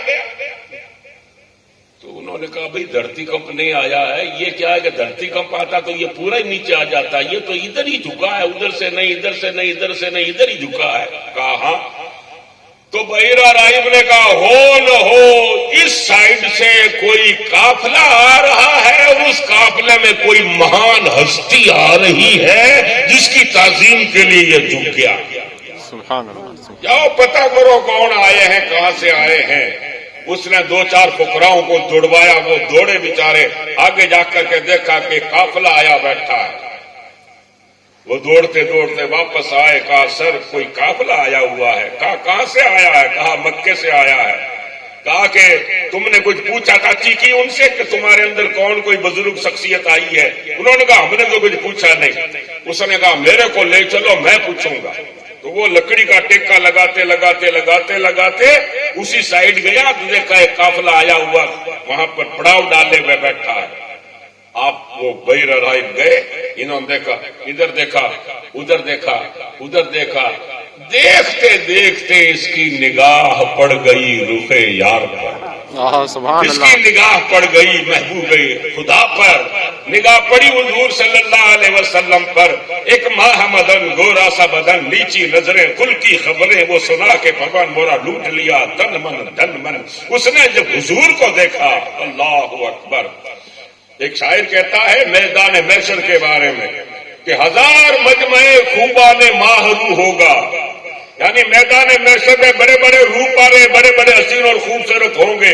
تو انہوں نے کہا بھئی دھرتی کمپ نہیں آیا ہے، یہ کیا ہے کہ دھرتی کمپ آتا تو یہ پورا ہی نیچے آ جاتا، یہ تو ادھر ہی جھکا ہے، ادھر سے نہیں، ادھر سے نہیں، ادھر سے نہیں، ادھر ہی جھکا ہے۔ کہا ہاں۔ تو بحیرہ راہب نے کہا ہو نہ ہو اس سائیڈ سے کوئی قافلہ آ رہا ہے اور اس قافلے میں کوئی مہان ہستی آ رہی ہے جس کی تعظیم کے لیے یہ جھک گیا۔ سبحان اللہ۔ جاؤ پتہ کرو کون آئے ہیں، کہاں سے آئے ہیں۔ اس نے 2-4 فقراؤں کو دوڑوایا، وہ دوڑے بیچارے، آگے جا کر کے دیکھا کہ قافلہ آیا بیٹھا ہے۔ وہ دوڑتے دوڑتے واپس آئے، کہا سر کوئی قافلہ آیا ہوا ہے۔ کہا کہاں سے آیا ہے؟ کہا مکے سے آیا ہے۔ کہا کہ تم نے کچھ پوچھا تاچی کی ان سے کہ تمہارے اندر کون کوئی بزرگ شخصیت آئی ہے؟ انہوں نے کہا ہم نے تو کچھ پوچھا نہیں۔ اس نے کہا میرے کو لے چلو میں پوچھوں گا۔ تو وہ لکڑی کا ٹیکا لگاتے لگاتے لگاتے لگاتے اسی سائڈ گیا تو دیکھا ایک قافلہ آیا ہوا وہاں پر پڑاؤ ڈالے ہوئے بیٹھا ہے۔ آپ وہ بحیرہ راہب گئے، انہوں نے دیکھا، ادھر دیکھا، ادھر دیکھا، ادھر دیکھا، دیکھتے دیکھتے اس کی نگاہ پڑ گئی رخ یار پر، سبحان اس اللہ۔ کی نگاہ پڑ گئی محبوب خدا پر، نگاہ پڑی حضور صلی اللہ علیہ وسلم پر۔ ایک ماہ مدن گورا سا بدن، نیچی نظریں، کل کی خبریں، وہ سنا کے بھگوان مورا لوٹ لیا تن من دن من۔ اس نے جب حضور کو دیکھا، اللہ اکبر۔ ایک شاعر کہتا ہے میدان محشر کے بارے میں کہ 1000 مجمع خوبان ماہرو ہوگا، یعنی میدان محشر میں بڑے بڑے روپ والے، بڑے بڑے حسین اور خوبصورت ہوں گے،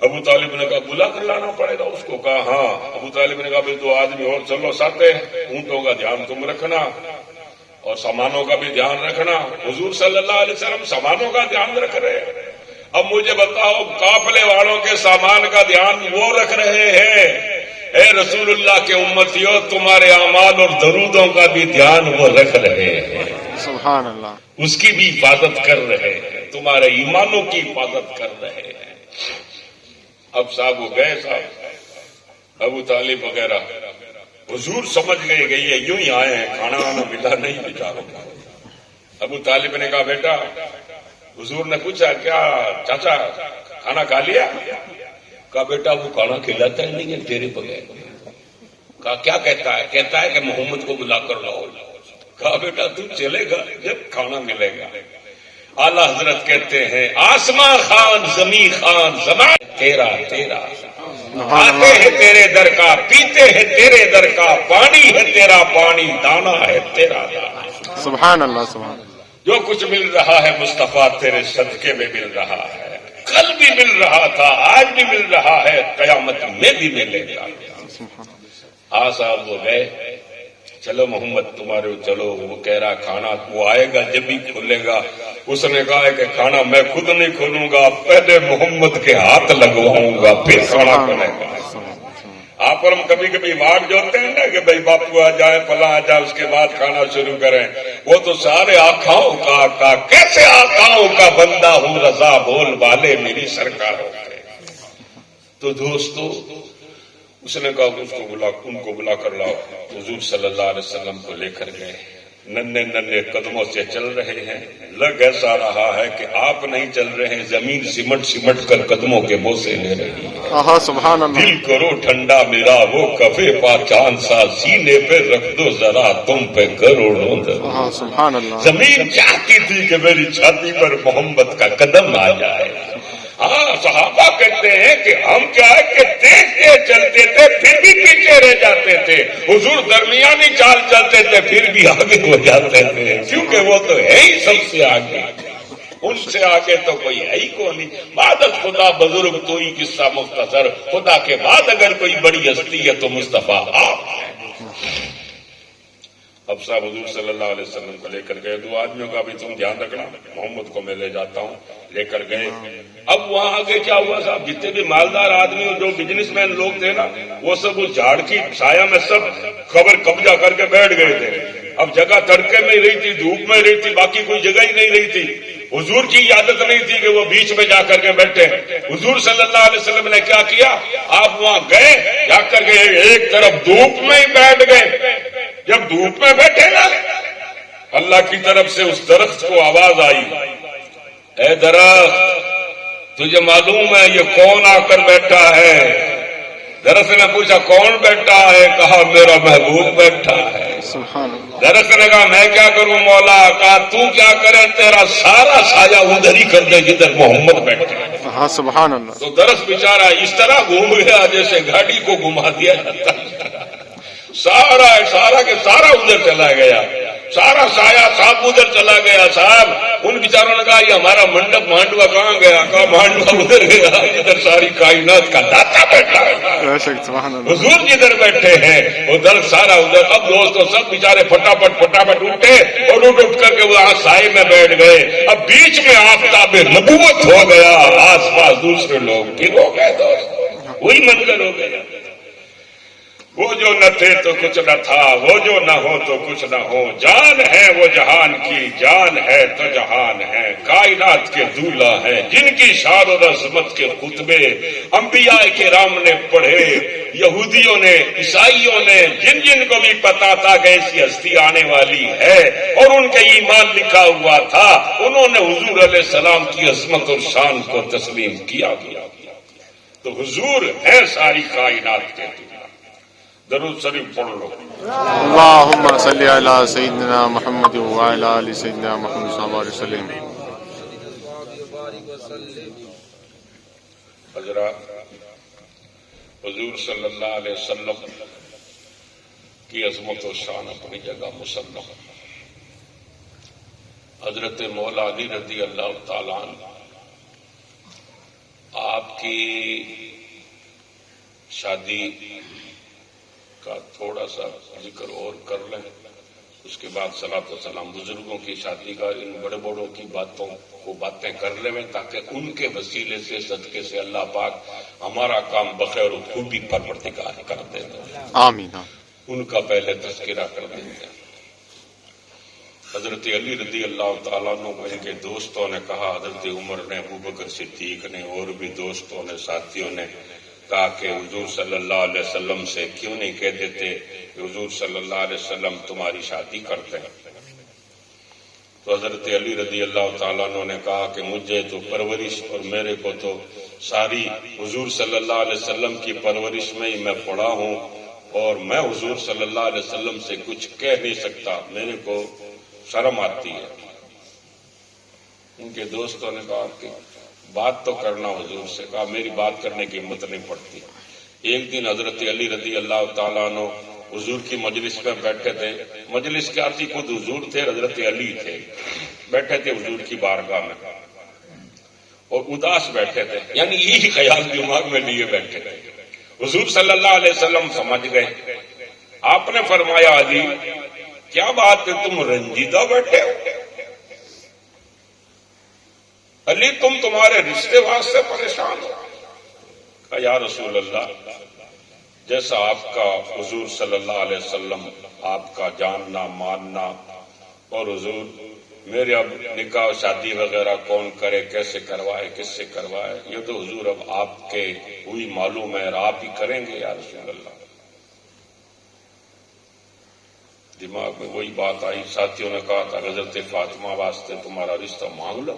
ابو طالب نے کہا بلا کر لانا پڑے گا اس کو؟ کہا ہاں۔ ابو طالب نے کہا بھائی 2 آدمی اور چلو ساتھ، اونٹوں کا دھیان تم رکھنا اور سامانوں کا بھی دھیان رکھنا۔ حضور صلی اللہ علیہ وسلم سامانوں کا دھیان رکھ رہے ہیں۔ اب مجھے بتاؤ قافلے والوں کے سامان کا دھیان وہ رکھ رہے ہیں، اے رسول اللہ کے امتیوں تمہارے اعمال اور درودوں کا بھی دھیان وہ رکھ رہے ہیں، سبحان اللہ، اس کی بھی حفاظت کر رہے ہیں، تمہارے ایمانوں کی حفاظت کر رہے ہیں۔ اب صاحب وہ گئے، صاحب ابو طالب وغیرہ، حضور سمجھ گئے گئی ہے یوں ہی آئے ہیں، کھانا وانا ملا نہیں بیچاروں کو۔ ابو طالب نے کہا بیٹا، حضور نے پوچھا کیا چاچا کھانا کھا لیا؟ کہا بیٹا وہ کھانا کھلاتا ہی نہیں ہے تیرے بغیر۔ کہا کیا کہتا ہے؟ کہتا ہے کہ محمد کو بلا کر لاؤ۔ کہا بیٹا تو چلے گا جب کھانا ملے گا۔ اعلیٰ حضرت کہتے ہیں آسماں خان زمیں خان زمان تیرا تیرا، آتے ہیں تیرے در کا، پیتے ہیں تیرے در کا، پانی ہے تیرا پانی، دانا ہے تیرا دانا۔ سبحان اللہ، سبحان اللہ۔ جو کچھ مل رہا ہے مصطفیٰ تیرے صدقے میں مل رہا ہے، کل بھی مل رہا تھا، آج بھی مل رہا ہے، قیامت میں بھی ملے گا۔ صاحب وہ گئے، چلو محمد تمہارے چلو، وہ کہہ رہا کھانا وہ آئے گا جب بھی کھلے گا۔ اس نے کہا ہے کہ کھانا میں خود نہیں کھولوں گا، پہلے محمد کے ہاتھ لگواؤں گا پھر کھانا کھلے گا۔ آپ اور ہم کبھی کبھی واٹ جوڑتے ہیں نا کہ بھائی باپو آ جائے فلاں آ جائے اس کے بعد کھانا شروع کریں، وہ تو سارے آقاؤں کا آقا، کیسے آقاؤں کا بندہ ہوں، رضا بول والے میری سرکاروں کے۔ تو دوستو اس نے کہا ان کو بلا کر لاؤ۔ حضور صلی اللہ علیہ وسلم کو لے کر گئے، ننھے ننھے قدموں سے چل رہے ہیں، لگ ایسا رہا ہے کہ آپ نہیں چل رہے ہیں، زمین سمٹ سمٹ کر قدموں کے بوسے لے رہی ہے۔ سبحان اللہ۔ دل کرو ٹھنڈا میرا وہ کفے پا چاند سا، سینے پہ رکھ دو ذرا تم پہ کروڑوں درود۔ سبحان اللہ۔ زمین چاہتی تھی کہ میری چھاتی پر محمد کا قدم آ جائے۔ ہاں صحابہ کہتے ہیں کہ ہم کیا ہے کہ تیز تیز چلتے تھے پھر بھی پیچھے رہ جاتے تھے، حضور درمیانی چال چلتے تھے پھر بھی آگے ہو جاتے تھے، کیونکہ وہ تو ہے ہی سب سے آگے، ان سے آگے تو کوئی ہے ہی کو نہیں۔ بعد خدا بزرگ تو ہی قصہ مختصر، خدا کے بعد اگر کوئی بڑی ہستی ہے تو مصطفیٰ آپ ہیں۔ اب صاحب حضور صلی اللہ علیہ وسلم کو لے کر گئے، 2 آدمیوں کا بھی تم دھیان رکھنا، محمد کو میں لے جاتا ہوں، لے کر گئے۔ اب وہاں آگے کیا ہوا صاحب، جتنے بھی مالدار آدمی جو بزنس مین لوگ تھے نا، وہ سب اس جھاڑ کی سایہ میں سب خبر قبضہ کر کے بیٹھ گئے تھے۔ اب جگہ تڑکے میں ہی رہی تھی، دھوپ میں رہی تھی، باقی کوئی جگہ ہی نہیں رہی تھی۔ حضور کی عادت نہیں تھی کہ وہ بیچ میں جا کر کے بیٹھے۔ حضور صلی اللہ علیہ وسلم نے کیا کیا، آپ وہاں گئے، جا کر کے ایک طرف دھوپ میں ہی بیٹھ گئے۔ جب دھوپ میں بیٹھے نا، اللہ کی طرف سے اس درخت کو آواز آئی، اے درخت تجھے معلوم ہے یہ کون آ کر بیٹھا ہے؟ درخت نے پوچھا کون بیٹھا ہے؟ کہا میرا محبوب بیٹھا ہے۔ درخت نے کہا میں کیا کروں مولا؟ کہا تو کیا کرے، تیرا سارا سایہ ادھر ہی کر دے جدھر محمد بیٹھے۔ ہاں سبحان اللہ۔ تو درخت بیچارہ اس طرح گھوم گیا جیسے گاڑی کو گھما دیا جاتا، سارا کے سارا ادھر چلا گیا، سارا سایہ صاحب ادھر چلا گیا۔ صاحب ان بیچاروں نے کہا یہ ہمارا منڈپ مانڈوا کہاں گیا؟ کہا مانڈوا ادھر گیا ادھر ساری کائنات کا داتا بیٹھا ہے، حضور جدھر بیٹھے ہیں ادھر سارا ادھر۔ اب دوستوں سب بیچارے پھٹافٹ اٹھے اور اٹھ کر کے وہاں سائے میں بیٹھ گئے۔ اب بیچ میں آفتاب نبوت ہو گیا، آس پاس دوسرے لوگ پھر ہو گئے، دوست وہی منظر ہو گیا۔ وہ جو نہ تھے تو کچھ نہ تھا، وہ جو نہ ہو تو کچھ نہ ہو، جان ہے وہ جہان کی، جان ہے تو جہان ہے، کائنات کے دولہ ہیں جن کی شان و عظمت کے خطبے انبیاء کرام نے پڑھے، یہودیوں نے، عیسائیوں نے، جن جن کو بھی پتا تھا کہ ایسی ہستی آنے والی ہے اور ان کے ایمان لکھا ہوا تھا، انہوں نے حضور علیہ السلام کی عظمت اور شان کو تسلیم کیا۔ تو حضور ہے ساری کائنات کے دولہ۔ درود شریف پڑھ لو۔ اللہم صلی علی سیدنا محمد وعلی آل سیدنا محمد صلی اللہ علیہ وسلم۔ حضرات، حضور صلی اللہ علیہ وسلم کی عظمت و شان اپنی جگہ مسلم۔ حضرت مولا علی رضی اللہ تعالیٰ عنہ آپ کی شادی کا تھوڑا سا ذکر اور کر لیں، اس کے بعد صلاۃ و سلام بزرگوں کی شادی کا، ان بڑے بڑوں کی باتیں کر لیں تاکہ ان کے وسیلے سے صدقے سے اللہ پاک ہمارا کام بخیر و خوبی پروردگار کر دے. آمین. ان کا پہلے تذکرہ کر دیتے ہیں. حضرت علی رضی اللہ تعالیٰ عنہ کو ان کے دوستوں نے کہا، حضرت عمر نے، ابوبکر صدیق نے، اور بھی دوستوں نے، ساتھیوں نے کہا کہ حضور صلی اللہ علیہ وسلم سے کیوں نہیں کہہ دیتے کہ حضور صلی اللہ علیہ وسلم تمہاری شادی کرتے ہیں. تو حضرت علی رضی اللہ تعالیٰ عنہ نے کہا کہ مجھے تو پرورش اور میرے کو تو ساری حضور صلی اللہ علیہ وسلم کی پرورش میں ہی میں پڑا ہوں، اور میں حضور صلی اللہ علیہ وسلم سے کچھ کہہ نہیں سکتا، میرے کو شرم آتی ہے. ان کے دوستوں نے کہا کہ بات تو کرنا حضور سے. کہا میری بات کرنے کی ہمت نہیں پڑتی. ایک دن حضرت علی رضی اللہ تعالیٰ عنہ حضور کی مجلس میں بیٹھے تھے. مجلس کیا تھی؟ خود حضور تھے، حضرت علی تھے، بیٹھے تھے حضور کی بارگاہ میں اور اداس بیٹھے تھے، یعنی یہی خیال دماغ میں لیے بیٹھے تھے. حضور صلی اللہ علیہ وسلم سمجھ گئے. آپ نے فرمایا علی کیا بات ہے، تم رنجیدہ بیٹھے ہو؟ علی تمہارے رشتے واسطے پریشان ہو؟ کہا یا رسول اللہ، جیسا آپ کا حضور صلی اللہ علیہ وسلم آپ کا جاننا ماننا، اور حضور میرے اب نکاح شادی وغیرہ کون کرے، کیسے کروائے، کس سے کروائے، یہ تو حضور اب آپ کے ہوئی معلوم ہے اور آپ ہی کریں گے یا رسول اللہ. دماغ میں وہی بات آئی. ساتھیوں نے کہا تھا حضرت فاطمہ واسطے تمہارا رشتہ مانگ لو،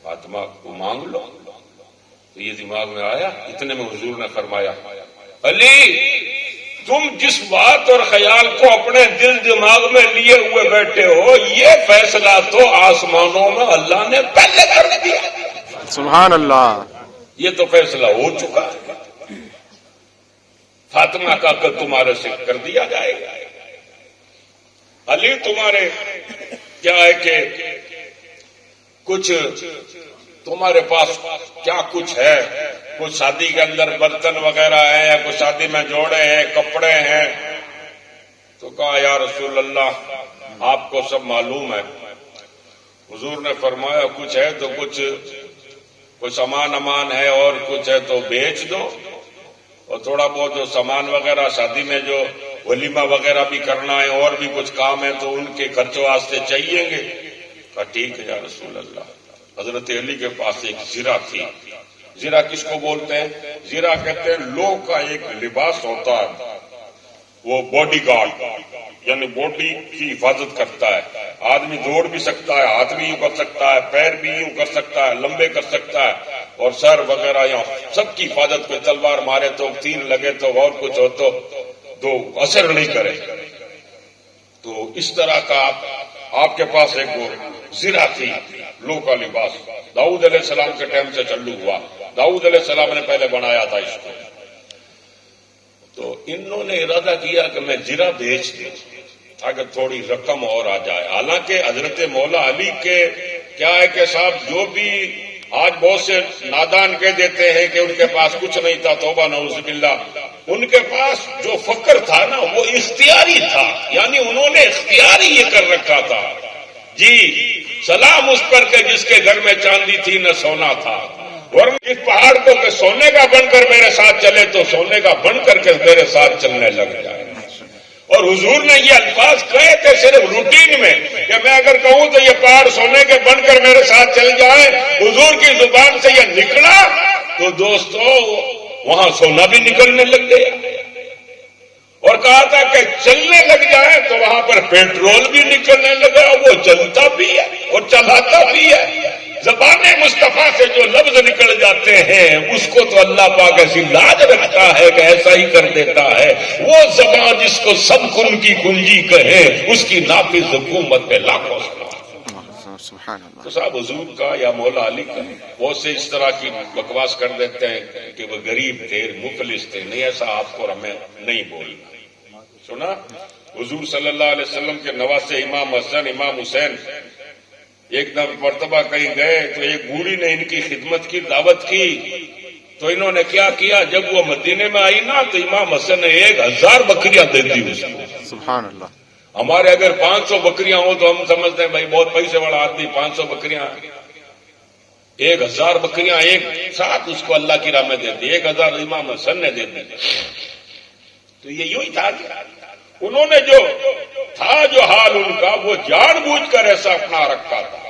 فاطمہ کو مانگ لو. تو یہ دماغ میں آیا. اتنے میں حضور نے فرمایا علی تم جس بات اور خیال کو اپنے دل دماغ میں لیے ہوئے بیٹھے ہو، یہ فیصلہ تو آسمانوں میں اللہ نے پہلے کر دیا. سبحان اللہ. یہ تو فیصلہ ہو چکا ہے. فاطمہ کا قتل تمہارے سے کر دیا جائے گا. علی تمہارے کیا ہے کہ کچھ تمہارے پاس کیا کچھ ہے، کچھ شادی کے اندر برتن وغیرہ ہیں یا کچھ شادی میں جوڑے ہیں، کپڑے ہیں. تو کہا یا رسول اللہ آپ کو سب معلوم ہے. حضور نے فرمایا کچھ ہے تو کچھ سامان امان ہے اور کچھ ہے تو بیچ دو، اور تھوڑا بہت جو سامان وغیرہ شادی میں جو ولیمہ وغیرہ بھی کرنا ہے اور بھی کچھ کام ہے تو ان کے خرچوں واسطے چاہیے گے. کہا ٹھیک ہے یا رسول اللہ. حضرت علی کے پاس ایک زرہ تھی. زرہ کس کو بولتے ہیں؟ زرہ کہتے ہیں لوہ کا ایک لباس ہوتا ہے، وہ باڈی گارڈ یعنی باڈی کی حفاظت کرتا ہے. آدمی دوڑ بھی سکتا ہے، ہاتھ بھی یوں کر سکتا ہے، پیر بھی یوں کر سکتا ہے، لمبے کر سکتا ہے، اور سر وغیرہ یہاں سب کی حفاظت کو. تلوار مارے تو تیر لگے تو اور کچھ ہو تو اثر نہیں کرے. تو اس طرح کا آپ کے پاس ایک وہ زرہ تھی، لوہ کا لباس. داؤد علیہ السلام کے ٹائم سے چالو ہوا. داؤد علیہ السلام نے پہلے بنایا تھا اس کو. تو انہوں نے ارادہ کیا کہ میں زرہ بیچ دوں تاکہ تھوڑی رقم اور آ جائے. حالانکہ حضرت مولا علی کے کیا ہے کہ صاحب جو بھی آج بہت سے نادان کہہ دیتے ہیں کہ ان کے پاس کچھ نہیں تھا، توبہ نعوذ باللہ. ان کے پاس جو فقر تھا نا وہ اختیاری تھا، یعنی انہوں نے اختیاری یہ کر رکھا تھا. جی سلام اس پر کہ جس کے گھر میں چاندی تھی نہ سونا تھا، ورنہ اس پہاڑ کو کہ سونے کا بن کر میرے ساتھ چلے تو سونے کا بن کر کے میرے ساتھ چلنے لگ جائے. اور حضور نے یہ الفاظ کہے تھے صرف روٹین میں کہ میں اگر کہوں تو یہ پہاڑ سونے کے بن کر میرے ساتھ چل جائے. حضور کی زبان سے یہ نکلا تو دوستو وہاں سونا بھی نکلنے لگ گیا. اور کہا تھا کہ چلنے لگ جائے تو وہاں پر پیٹرول بھی نکلنے لگا. وہ چلتا بھی ہے اور چلاتا بھی ہے. زبان مصطفیٰ سے جو لفظ نکل جاتے ہیں اس کو تو اللہ پاک ایسی لاج رکھتا ہے کہ ایسا ہی کر دیتا ہے. وہ زبان جس کو سب کن کی کنجی کہے اس کی نافذ حکومت پہ لاکھوں تو صاحب حضور کا یا مولا علی کا بہت سے اس طرح کی بکواس کر دیتے ہیں کہ وہ غریب تھے، مفلس تھے. نہیں، ایسا آپ کو ہمیں نہیں بولنا. سنا حضور صلی اللہ علیہ وسلم کے نواسے امام حسن امام حسین ایک مرتبہ کہیں گئے تو ایک بوڑھی نے ان کی خدمت کی، دعوت کی. تو انہوں نے کیا کیا، جب وہ مدینے میں آئی نا تو امام حسن نے 1000 بکریاں دے دی اس کو۔ سبحان اللہ۔ ہمارے اگر 500 بکریاں ہوں تو ہم سمجھتے ہیں بھائی بہت پیسے والا آدمی، 500 بکریاں، 1000 بکریاں ایک ساتھ اس کو اللہ کی راہ میں دے دی، 1000 امام حسن نے دے دی۔ تو یہ یوں ہی تھا کہ انہوں نے جو تھا جو حال ان کا، وہ جان بوجھ کر ایسا اپنا رکھا تھا۔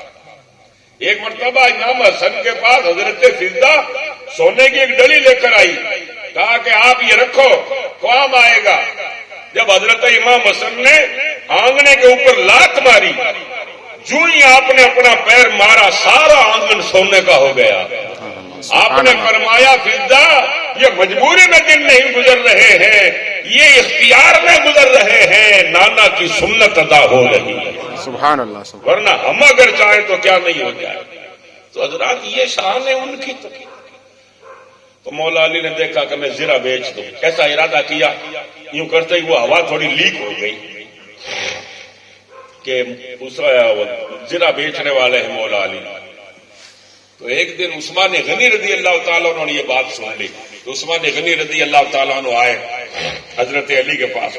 ایک مرتبہ امام حسن کے پاس حضرت فضہ سونے کی ایک ڈلی لے کر آئی، کہا کہ آپ یہ رکھو، کام آئے گا۔ جب حضرت امام حسن نے آنگنے کے اوپر لات ماری، جو ہی آپ نے اپنا پیر مارا سارا آنگن سونے کا ہو گیا۔ آپ نے فرمایا فضہ یہ مجبوری میں دن نہیں گزر رہے ہیں، یہ اختیار میں گزر رہے ہیں، نانا کی سنت ادا ہو رہی ہے۔ سبحان اللہ۔ سبحان ورنہ ہم اگر چاہیں تو کیا نہیں ہو جائے۔ تو حضرات یہ شان ہے ان کی۔ تو مولا علی نے دیکھا کہ میں زرہ بیچ دوں، ایسا ارادہ کیا، یوں کرتے ہی وہ ہوا تھوڑی لیک ہو گئی کہ زرہ بیچنے والے ہیں مولا علی۔ تو ایک دن عثمان غنی رضی اللہ تعالیٰ عنہ نے یہ بات سن لی، تو عثمان غنی رضی اللہ تعالیٰ عنہ آئے حضرت علی کے پاس،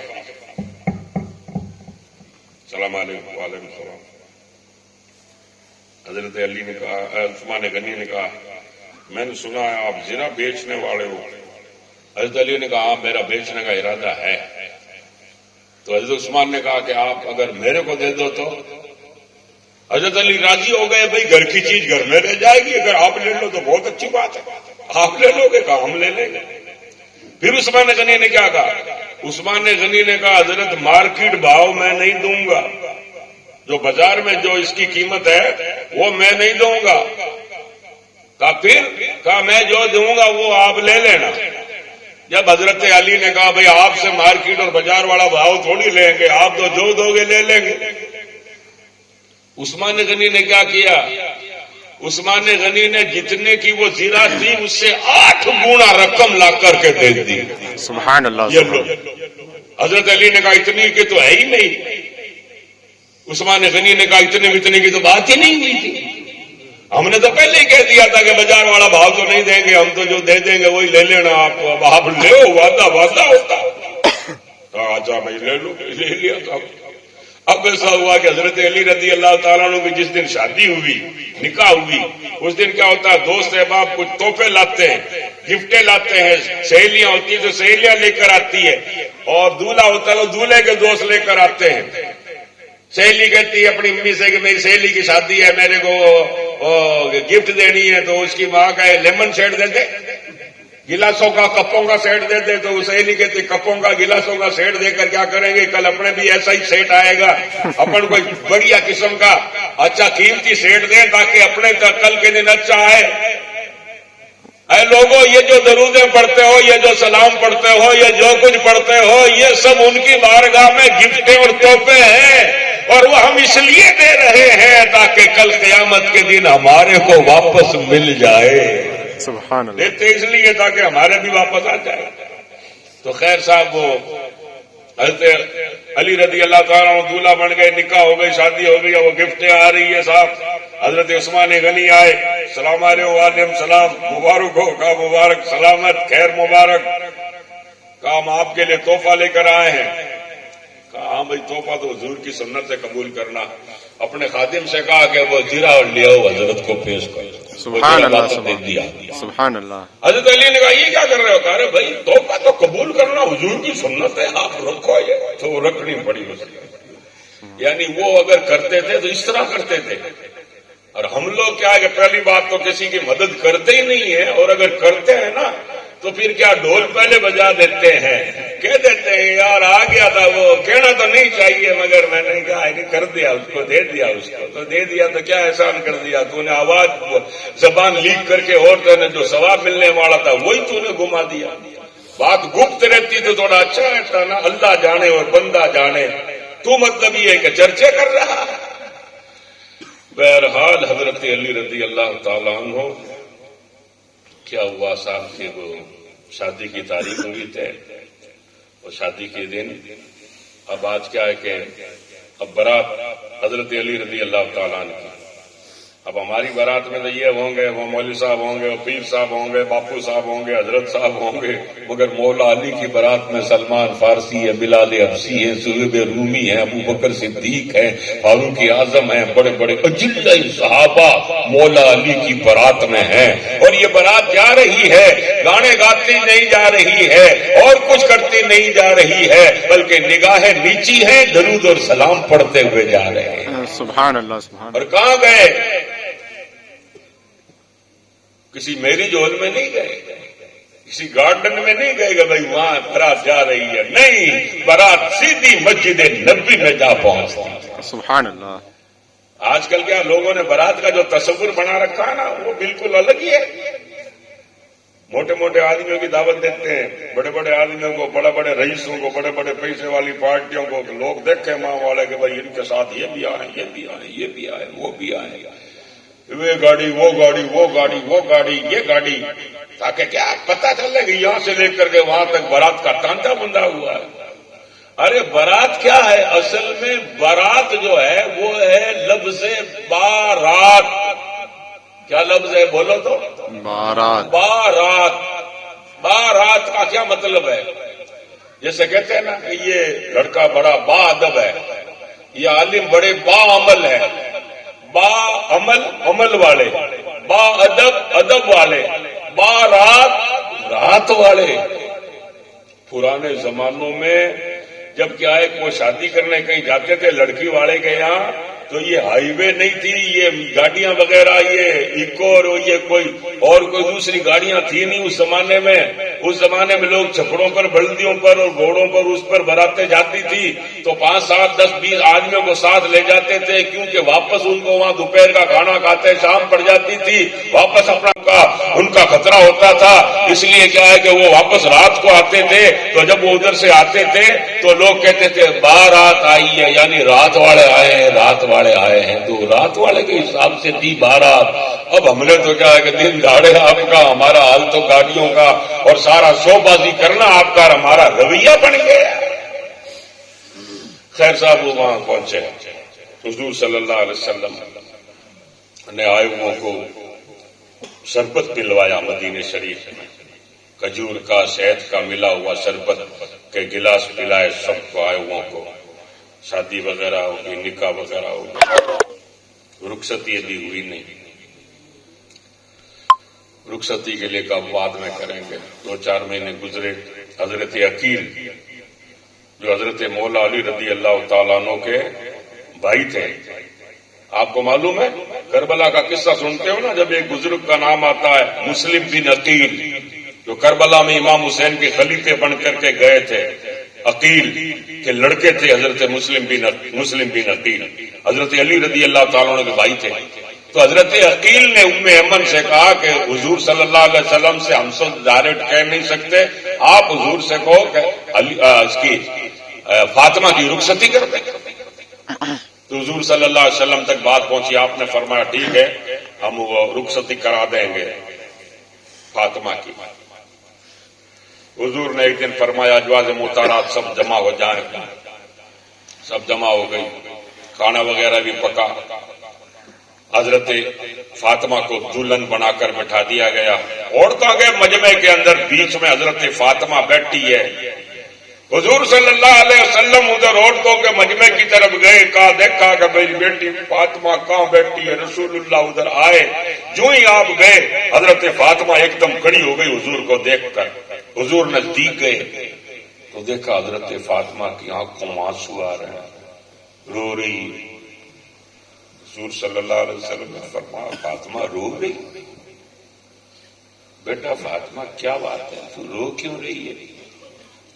السلام علیکم۔ وعلیکم السلام۔ حضرت علی نے کہا، عثمان غنی نے کہا میں نے سنا ہے آپ زنا بیچنے والے ہو۔ حضرت علی نے کہا ہاں میرا بیچنے کا ارادہ ہے۔ تو حضرت عثمان نے کہا کہ آپ اگر میرے کو دے دو تو؟ حضرت علی راضی ہو گئے، بھائی گھر کی چیز گھر میں رہ جائے گی، اگر آپ لے لو تو بہت اچھی بات ہے، آپ لے لو گے؟ کہا ہم لے لیں گے۔ پھر عثمان غنی نے کیا کہا؟ عثمان غنی نے کہا حضرت مارکیٹ بھاؤ میں نہیں دوں گا، جو بازار میں جو اس کی قیمت ہے وہ میں نہیں دوں گا۔ کہا پھر؟ کہا میں جو دوں گا وہ آپ لے لینا۔ جب حضرت علی نے کہا بھئی آپ سے مارکیٹ اور بازار والا بھاؤ تھوڑی لیں گے، آپ تو جو دو گے لے لیں گے۔ عثمان غنی نے کیا کیا؟ عثمان غنی نے جتنے کی وہ زرہ تھی اس سے 8 گنا رقم لا کر کے دے دی۔ سبحان اللہ۔ یہ لو۔ حضرت علی نے کہا اتنی کی تو ہے ہی نہیں۔ عثمان غنی نے کہا اتنے کی تو بات ہی نہیں ہوئی تھی، ہم نے تو پہلے ہی کہہ دیا تھا کہ بازار والا بھاؤ تو نہیں دیں گے، ہم تو جو دے دیں گے وہی لے لینا، آپ لے وعدہ ہوتا۔ اچھا میں لے لوں، لے لیا تھا۔ اب ایسا ہوا کہ حضرت علی رضی اللہ تعالیٰ عنہ کی جس دن شادی ہوئی، نکاح ہوئی، اس دن کیا ہوتا ہے دوست احباب کچھ تحفے لاتے ہیں، گفٹیں لاتے ہیں، سہیلیاں ہوتی ہیں تو سہیلیاں لے کر آتی ہے، اور دولہا ہوتا ہے تو دولہے کے دوست لے کر آتے ہیں۔ سہیلی کہتی ہے اپنی امی سے کہ میری سہیلی کی شادی ہے، میرے کو گفٹ دینی ہے، تو اس کی ماں کا لیمن سیٹ دے دے، گلاسوں کا کپوں کا سیٹ دے دے، تو وہ سہیلی کہتی کپوں کا گلاسوں کا سیٹ دے کر کیا کریں گے، کل اپنے بھی ایسا ہی سیٹ آئے گا، اپن کوئی بڑھیا قسم کا اچھا قیمتی سیٹ دیں تاکہ اپنے کل کے دن اچھا آئے۔ اے لوگوں یہ جو درودیں پڑھتے ہو، یہ جو سلام پڑھتے ہو، یہ جو کچھ پڑھتے ہو، یہ سب ان کی بارگاہ میں گفٹیں اور تحفے ہیں، اور وہ ہم اس لیے دے رہے ہیں تاکہ کل قیامت کے دن ہمارے کو واپس مل جائے۔ سبحان اللہ۔ دیتے اس لیے تاکہ ہمارے بھی واپس آ جائے۔ تو خیر صاحب وہ حضرت علی رضی اللہ تعالیٰ عنہ دولہا بن گئے، نکاح ہو گئی، شادی ہو گئی، وہ گفٹیں آ رہی ہے صاحب۔ حضرت عثمان غنی آئے، السلام علیکم۔ وعلیکم السلام۔ مبارک ہو؟ کہا مبارک، سلامت، خیر مبارک۔ کہا ہم آپ کے لیے تحفہ لے کر آئے ہیں۔ کہا ہاں بھائی تحفہ تو حضور کی سنت سے قبول کرنا۔ اپنے خادم سے کہا کہ وہ زرہ اور لے آؤ، حضرت کو پیش کر۔ سبحان اللہ۔ سبحان اللہ۔ حضرت علی نے کہا یہ کیا کر رہے ہو؟ کہا بھائی تحفہ تو قبول کرنا حضور کی سنت ہے، آپ رکھو، یہ تو وہ رکھنی پڑی اس۔ یعنی وہ اگر کرتے تھے تو اس طرح کرتے تھے، اور ہم لوگ کیا ہے کہ پہلی بات تو کسی کی مدد کرتے ہی نہیں ہے، اور اگر کرتے ہیں نا تو پھر کیا ڈھول پہلے بجا دیتے ہیں، کہہ دیتے ہیں یار آ گیا تھا، وہ کہنا تو نہیں چاہیے مگر میں نے کہا کہ کر دیا، اس کو دے دیا، اس کو تو دے دیا تو کیا احسان کر دیا، تو نے آواز زبان لیک کر کے اور تو نے جو ثواب ملنے والا تھا وہی تو نے گما دیا۔ بات گپت رہتی تو تھوڑا اچھا رہتا نا، اللہ جانے اور بندہ جانے، تو مطلب یہ ہے کہ چرچے کر رہا ہے۔ بہرحال حضرت علی رضی اللہ تعالیٰ عنہ کیا ہوا صاحب کہ وہ شادی کی تاریخ ہوئی تھے، اور شادی کے دن اب آج کیا ہے کہ اب برات حضرت علی رضی اللہ تعالیٰ عنہ کی، اب ہماری بارات میں تو یہ ہوں گے، وہ مولوی صاحب ہوں گے، وہ پیر صاحب ہوں گے، باپو صاحب ہوں گے، حضرت صاحب ہوں گے، مگر مولا علی کی بارات میں سلمان فارسی ہے، بلال حبشی ہیں، صہیب رومی ہیں، ابو بکر صدیق ہیں، فاروق اعظم ہیں، بڑے بڑے اجلّ صحابہ مولا علی کی بارات میں ہیں، اور یہ بارات جا رہی ہے، گانے گاتی نہیں جا رہی ہے اور کچھ کرتی نہیں جا رہی ہے، بلکہ نگاہیں نیچی ہیں، درود اور سلام پڑھتے ہوئے جا رہے ہیں۔ سبحان اللہ سبحان اور کہاں گئے؟ کسی میرج ہال میں نہیں گئے، کسی گارڈن میں نہیں گئے کہ بھائی وہاں بارات جا رہی ہے، نہیں، بارات سیدھی مسجد نبی میں جا پہنچتی۔ اللہ سبحان اللہ۔ آج کل کیا لوگوں نے بارات کا جو تصور بنا رکھا ہے نا، وہ بالکل الگ ہی ہے۔ موٹے موٹے آدمیوں کی دعوت دیتے ہیں، بڑے بڑے آدمیوں کو، بڑے بڑے رئیسوں کو، بڑے بڑے پیسے والی پارٹیوں کو، لوگ دیکھیں ماں والے کہ بھائی ان کے ساتھ یہ بھی آئے، یہ بھی آئے، یہ بھی آئے، وہ بھی آئے، یہ گاڑی، وہ گاڑی، وہ گاڑی، وہ گاڑی، یہ گاڑی، تاکہ کیا پتہ چلے کہ یہاں سے لے کر کے وہاں تک بارات کا تانتا بندھا ہوا ہے۔ ارے بارات کیا ہے؟ اصل میں بارات جو ہے وہ ہے لفظ بارات۔ کیا لفظ ہے بولو تو؟ بارات۔ بارات۔ بارات کا کیا مطلب ہے؟ جیسے کہتے ہیں نا کہ یہ لڑکا بڑا با ادب ہے، یہ عالم بڑے با عمل ہے، با عمل عمل والے، با ادب ادب والے، بارات رات والے۔ پرانے زمانوں میں جب کیا ہے کہ وہ شادی کرنے کہیں جاتے تھے لڑکی والے کے یہاں، تو یہ ہائی وے نہیں تھی، یہ گاڑیاں وغیرہ، یہ اکو اور یہ کوئی اور کوئی دوسری گاڑیاں تھی نہیں اس زمانے میں۔ اس زمانے میں لوگ چھپڑوں پر، بلدیوں پر اور گھوڑوں پر اس پر باراتیں جاتی تھی تو 5 7 10 20 آدمیوں کو ساتھ لے جاتے تھے، کیونکہ واپس ان کو وہاں دوپہر کا کھانا کھاتے شام پڑ جاتی تھی، واپس اپنا ان کا خطرہ ہوتا تھا، اس لیے کیا ہے کہ وہ واپس رات کو آتے تھے۔ تو جب وہ ادھر سے آتے تھے تو لوگ کہتے تھے بارات آئی ہے، یعنی رات والے آئے ہیں، رات والے آئے ہیں، تو رات والے کے حساب سے تھی بارات۔ اب ہم نے تو کیا ہے کہ دن دہاڑے آپ کا، ہمارا حال تو گاڑیوں کا اور سارا شو بازی کرنا آپ کا ہمارا رویہ بن گیا۔ خیر صاحب وہ وہاں پہنچے، حضور صلی اللہ علیہ وسلم نے آئے ہوں کو شربت پلوایا مدینے شریف میں، کھجور کا، شہد کا ملا ہوا شربت کے گلاس پلائے سب کو، آئے ہوں کو۔ شادی وغیرہ ہوگی، نکاح وغیرہ ہوگی، رخصتی ابھی ہوئی نہیں، رخصتی کے لیے کب بعد میں کریں گے۔ 2 4 مہینے گزرے، حضرت عقیل جو حضرت مولا علی رضی اللہ تعالیٰ عنہ کے بھائی تھے، آپ کو معلوم ہے کربلا کا قصہ سنتے ہو نا، جب ایک بزرگ کا نام آتا ہے مسلم بن عقیل، جو کربلا میں امام حسین کے خلیفے بن کر کے گئے تھے، عقیل کے لڑکے تھے حضرت مسلم بن عقیل، حضرت علی رضی اللہ تعالیٰ عنہ کے بھائی تھے۔ تو حضرت عقیل نے ام ایمن سے کہا کہ حضور صلی اللہ علیہ وسلم سے ہم سے ڈائریکٹ کہہ نہیں سکتے، آپ حضور سے کہو کہ اس کی فاطمہ کی رخصتی کر دیں۔ تو حضور صلی اللہ علیہ وسلم تک بات پہنچی، آپ نے فرمایا ٹھیک ہے، ہم وہ رخصتی کرا دیں گے فاطمہ کی۔ حضور نے ایک دن فرمایا ازواج محترمات سب جمع ہو جائیں، سب جمع ہو گئی، کھانا وغیرہ بھی پکا، حضرت فاطمہ کو دلہن بنا کر بٹھا دیا گیا، عورتوں کے مجمع کے اندر بیچ میں حضرت فاطمہ بیٹھی ہے۔ حضور صلی اللہ علیہ وسلم ادھر عورتوں کے مجمع کی طرف گئے، کہا دیکھا کہ میری بیٹی فاطمہ کہاں بیٹھی ہے، رسول اللہ ادھر آئے، جو ہی آپ گئے حضرت فاطمہ ایک دم کھڑی ہو گئی حضور کو دیکھ کر۔ حضور نزدیک گئے تو دیکھا حضرت فاطمہ کی آنکھوں میں آنسو آ رہے ہیں، رو رہی۔ حضور صلی اللہ علیہ وسلم نے فرمایا فاطمہ رو رہی؟ بیٹا فاطمہ کیا بات ہے، تو رو کیوں رہی ہے؟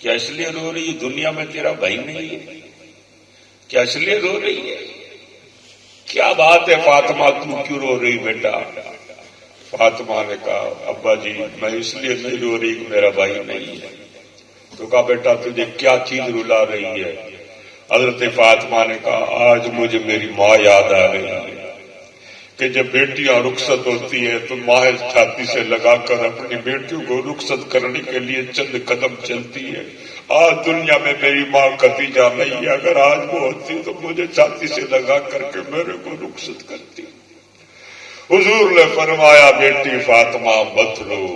کیا اس لیے رو رہی ہے دنیا میں تیرا بھائی نہیں ہے؟ کیا اس لیے رو رہی ہے؟ کیا بات ہے فاطمہ، تو کیوں رو رہی بیٹا؟ فاطمہ نے کہا ابا جی میں اس لیے نہیں رو رہی کہ میرا بھائی نہیں ہے۔ تو کہا بیٹا تجھے کیا چیز رلا رہی ہے؟ حضرت فاطمہ نے کہا آج مجھے میری ماں یاد آ رہی ہے کہ جب بیٹیاں رخصت ہوتی ہیں تو ماں چھاتی سے لگا کر اپنی بیٹیوں کو رخصت کرنے کے لیے چند قدم چلتی ہے۔ آج دنیا میں میری ماں خدیجہ نہیں ہے، اگر آج وہ ہوتی تو مجھے چھاتی سے لگا کر کے میرے کو رخصت کرتی۔ حضور نے فرمایا بیٹی فاطمہ مت رو،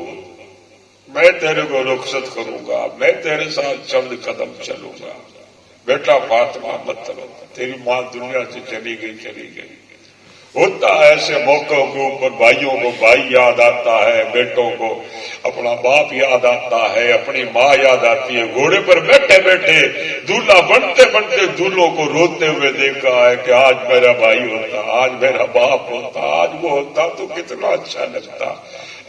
میں تیرے کو رخصت کروں گا، میں تیرے ساتھ چند قدم چلوں گا، بیٹا فاطمہ مت رو، تیری ماں دنیا سے چلی گئی۔ ہوتا ہے ایسے موقعوں کے اوپر بھائیوں کو بھائی یاد آتا ہے، بیٹوں کو اپنا باپ یاد آتا ہے، اپنی ماں یاد آتی ہے۔ گھوڑے پر بیٹھے بیٹھے دولہا بنتے بنتے دولہوں کو روتے ہوئے دیکھا ہے کہ آج میرا بھائی ہوتا، آج میرا باپ ہوتا، آج وہ ہوتا تو کتنا اچھا لگتا۔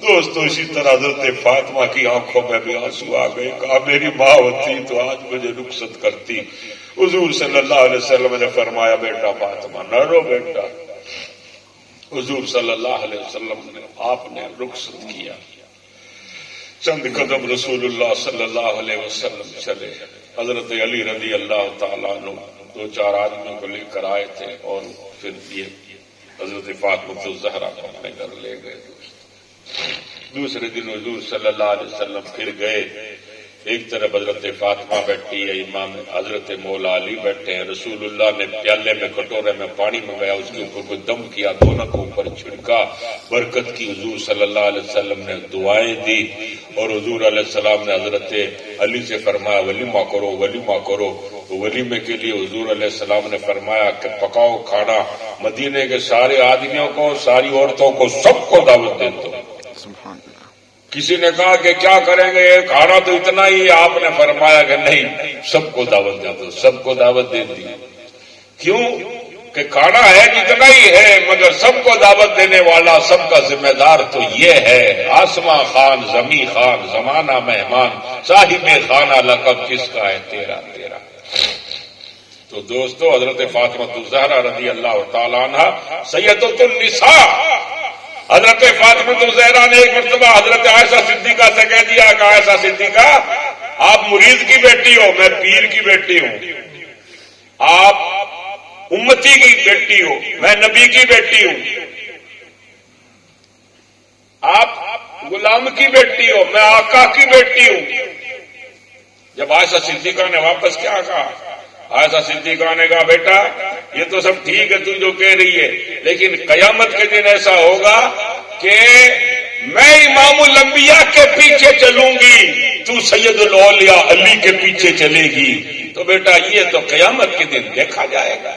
دوستو اسی طرح حضرت فاطمہ کی آنکھوں میں بھی آنسو آ گئے، کہا میری ماں ہوتی تو آج مجھے رخصت کرتی۔ حضور صلی اللہ علیہ وسلم نے فرمایا بیٹا فاطمہ نہ رو بیٹا۔ حضور صلی اللہ علیہ وسلم نے آپ نے رخصت کیا، چند قدم رسول اللہ صلی اللہ علیہ وسلم چلے۔ حضرت علی رضی اللہ تعالیٰ عنہ 2-4 آدمیوں کو لے کر آئے تھے اور پھر یہ حضرت فاطمہ الزہرا کو اپنے گھر لے گئے۔ دوسرے دن حضور صلی اللہ علیہ وسلم پھر گئے، ایک طرف حضرت فاطمہ بیٹھی ہے، امام حضرت مولا علی بیٹھے ہیں۔ رسول اللہ نے پیالے میں کٹورے میں پانی منگایا، اس کے اوپر کوئی دم کیا، دونوں کو اوپر چھڑکا، برکت کی۔ حضور صلی اللہ علیہ وسلم نے دعائیں دی اور حضور علیہ السلام نے حضرت علی سے فرمایا ولیمہ کرو، ولیمہ کرو۔ تو ولیمے کے لیے حضور علیہ السلام نے فرمایا کہ پکاؤ کھانا، مدینے کے سارے آدمیوں کو، ساری عورتوں کو، سب کو دعوت دے دو۔ کسی نے کہا کہ کیا کریں گے، کھانا تو اتنا ہی، آپ نے فرمایا کہ نہیں، سب کو دعوت دے دو، سب کو دعوت دے دی۔ کیوں کہ کھانا ہے جتنا ہی ہے، مگر سب کو دعوت دینے والا، سب کا ذمہ دار تو یہ ہے۔ آسماں خان، زمیں خان، زمانہ مہمان، صاحب خانہ لقب کس کا ہے؟ تیرا تیرا۔ تو دوستو حضرت فاطمہ الزہرا رضی اللہ تعالیٰ عنہ سیدۃ النساء، حضرت فاطمہ الزہرا نے ایک مرتبہ حضرت عائشہ صدیقہ سے کہہ دیا کہ عائشہ صدیقہ آپ مرید کی بیٹی ہو، میں پیر کی بیٹی ہوں، آپ امتی کی بیٹی ہو، میں نبی کی بیٹی ہوں، آپ غلام کی بیٹی ہو، میں آقا کی بیٹی ہوں۔ جب عائشہ صدیقہ نے واپس کیا کہا، عائشہ صدیقہ نے کہا بیٹا یہ تو سب ٹھیک ہے تو جو کہہ رہی ہے، لیکن قیامت کے دن ایسا ہوگا کہ میں امام الانبیاء کے پیچھے چلوں گی، تو سید الاولیاء علی کے پیچھے چلے گی، تو بیٹا یہ تو قیامت کے دن دیکھا جائے گا۔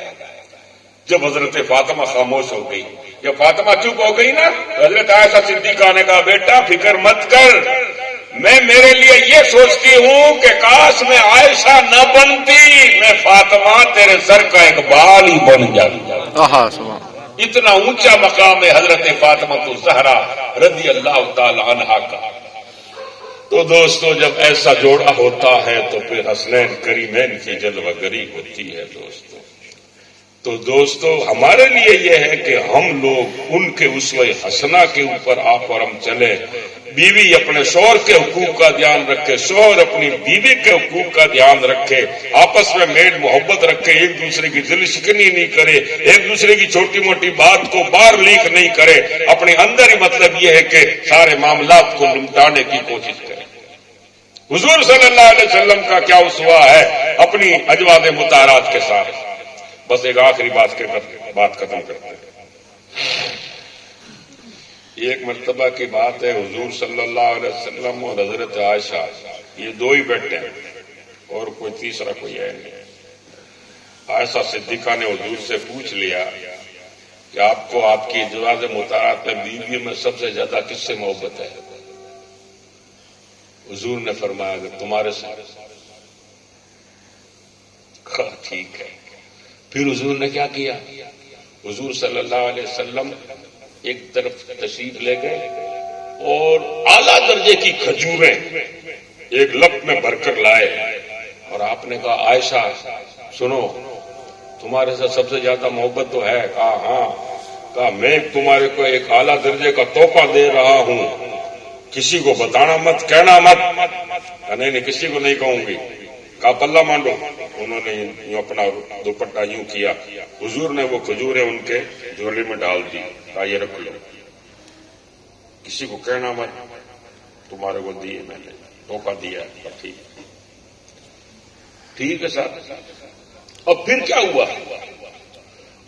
جب حضرت فاطمہ خاموش ہو گئی، جب فاطمہ چپ ہو گئی نا، حضرت عائشہ صدیقہ نے کہا بیٹا فکر مت کر، میں میرے لیے یہ سوچتی ہوں کہ کاش میں عائشہ نہ بنتی، میں فاطمہ تیرے سر کا ایک بال ہی بن جاتی۔ اتنا اونچا مقام ہے حضرت فاطمہ الزہرا رضی اللہ تعالی عنہا کا۔ تو دوستو جب ایسا جوڑا ہوتا ہے تو پھر حسنین کریمین کی جلوہ گری ہوتی ہے دوستو۔ تو دوستو ہمارے لیے یہ ہے کہ ہم لوگ ان کے اسوہ حسنہ کے اوپر آپ اور ہم چلیں، بیوی اپنے شوہر کے حقوق کا دھیان رکھے، شوہر اپنی بیوی کے حقوق کا دھیان رکھے، آپس میں میل محبت رکھے، ایک دوسرے کی دل شکنی نہیں کرے، ایک دوسرے کی چھوٹی موٹی بات کو باہر لیک نہیں کرے، اپنے اندر ہی مطلب یہ ہے کہ سارے معاملات کو نمٹانے کی کوشش کرے۔ حضور صلی اللہ علیہ وسلم کا کیا اسوہ ہے اپنی ازواج مطہرات کے ساتھ۔ بس ایک آخری بات ختم کرتے ہیں۔ ایک مرتبہ کی بات ہے، حضور صلی اللہ علیہ وسلم اور حضرت عائشہ یہ دو ہی بیٹھے ہیں اور کوئی تیسرا کوئی ہے نہیں۔ عائشہ صدیقہ نے حضور سے پوچھ لیا کہ آپ کو آپ کی ازواج مطہرات میں بیویوں میں سب سے زیادہ کس سے محبت ہے؟ حضور نے فرمایا کہ تمہارے ساتھ۔ ٹھیک ہے۔ پھر حضور نے کیا کیا؟ حضور صلی اللہ علیہ وسلم ایک طرف تشریف لے گئے اور اعلیٰ درجے کی کھجوریں ایک لپ میں بھر کر لائے اور آپ نے کہا عائشہ سنو تمہارے ساتھ سب سے زیادہ محبت تو ہے؟ کہا ہاں۔ کہا میں تمہارے کو ایک اعلیٰ درجے کا تحفہ دے رہا ہوں، کسی کو بتانا مت، کہنا مت۔ نہیں کسی کو نہیں کہوں گی۔ کہا پلہ مانڈو۔ انہوں نے یوں اپنا دوپٹہ یوں کیا، حضور نے وہ کھجوریں ان کے جھولے میں ڈال دی، کہا یہ رکھ لو، کسی کو کہنا مت، تمہارے کو دیے میں نے، تحفہ دیا ہے۔ ٹھیک ہے صاحب۔ اور پھر کیا ہوا؟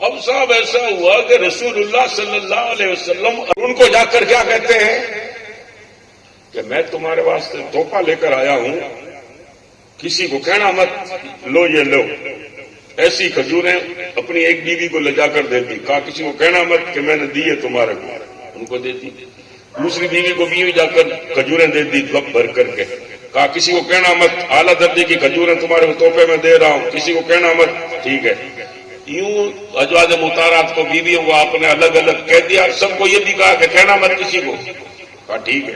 اب صاحب ایسا ہوا کہ رسول اللہ صلی اللہ علیہ وسلم ان کو جا کر کیا کہتے ہیں کہ میں تمہارے واسطے تحفہ لے کر آیا ہوں، کسی کو کہنا مت لو یہ لو. ایسی کھجوریں اپنی ایک بیوی کو لے جا کر دیتی، کہا کسی کو کہنا مت کہ میں نے دی ہے تمہارے کو، ان کو دیتی. دوسری بیوی کو بیوی جا کر کھجوریں دیتی وقت بھر کر کے، کہا کسی کو کہنا مت، اعلیٰ درجے کی کھجوریں تمہارے کو تحفے میں دے رہا ہوں، کسی کو کہنا مت. ٹھیک ہے، یوں ازواج مطہرات کو بیویوں کو آپ نے الگ الگ کہہ دیا، سب کو یہ بھی کہا کہ کہنا مت کسی کو. کہا ٹھیک ہے.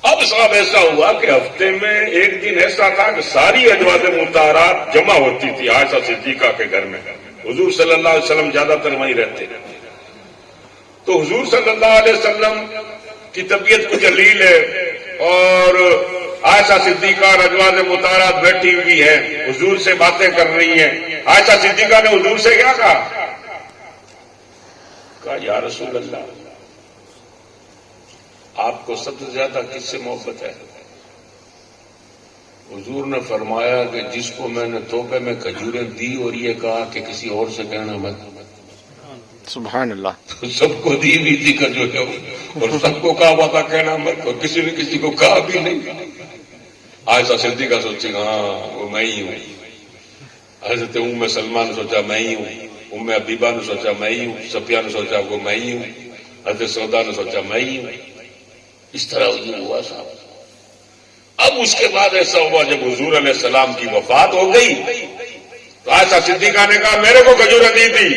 اب صاحب ایسا ہوا کہ ہفتے میں ایک دن ایسا تھا کہ ساری ازواج مطہرات جمع ہوتی تھی عائشہ صدیقہ کے گھر میں. حضور صلی اللہ علیہ وسلم زیادہ تر وہیں رہتے. تو حضور صلی اللہ علیہ وسلم کی طبیعت کچھ ذلیل ہے اور عائشہ صدیقہ اور ازواج مطہرات بیٹھی ہوئی ہیں، حضور سے باتیں کر رہی ہیں. عائشہ صدیقہ نے حضور سے کیا کہا یا رسول اللہ، آپ کو سب سے زیادہ کس سے محبت ہے؟ حضور نے فرمایا کہ جس کو میں نے تحفے میں کھجوریں دی اور یہ کہا کہ کسی اور سے کہنا مت. سبحان اللہ. سب کو دی بھی تھی کھجوریں اور سب کو کہا ہوا تھا کہنا مت، اور کسی نے کسی کو کہا بھی نہیں. عائشہ صدیقہ سوچی ہاں وہ میں ہی ہوں. حضرت ام سلمہ نے سوچا میں ہی ہوں، ام حبیبہ نے سوچا میں ہی ہوں، صفیہ نے سوچا وہ میں ہی ہوں، حضرت سودا نے سوچا میں ہی ہوں. اس طرح ہوا صاحب. اب اس کے بعد ایسا ہوا جب حضور علیہ السلام کی وفات ہو گئی تو عائشہ صدیقہ نے کہا میرے کو کھجوریں دی تھی،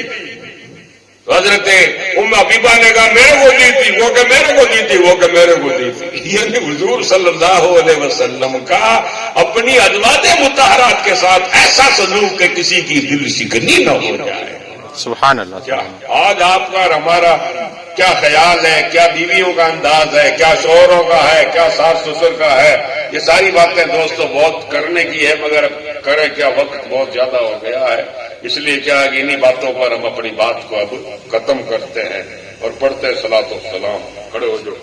تو حضرت ام حبیبہ نے کہا میرے کو دی تھی، وہ کہ میرے کو دی تھی، وہ کہ میرے کو دی تھی. یعنی حضور صلی اللہ علیہ وسلم کا اپنی ازواج مطہرات کے ساتھ ایسا سلوک کہ کسی کی دل شکنی نہ ہو جائے. سبحان اللہ. کیا آج آپ کا اور ہمارا کیا خیال ہے، کیا بیویوں کا انداز ہے، کیا شوہروں کا ہے، کیا ساس سسر کا ہے؟ یہ ساری باتیں دوستو بہت کرنے کی ہے، مگر کرے کیا وقت بہت زیادہ ہو گیا ہے. اس لیے کیا ہے کہ انہی باتوں پر ہم اپنی بات کو اب ختم کرتے ہیں اور پڑھتے ہیں صلاۃ و سلام. کھڑے ہو جو.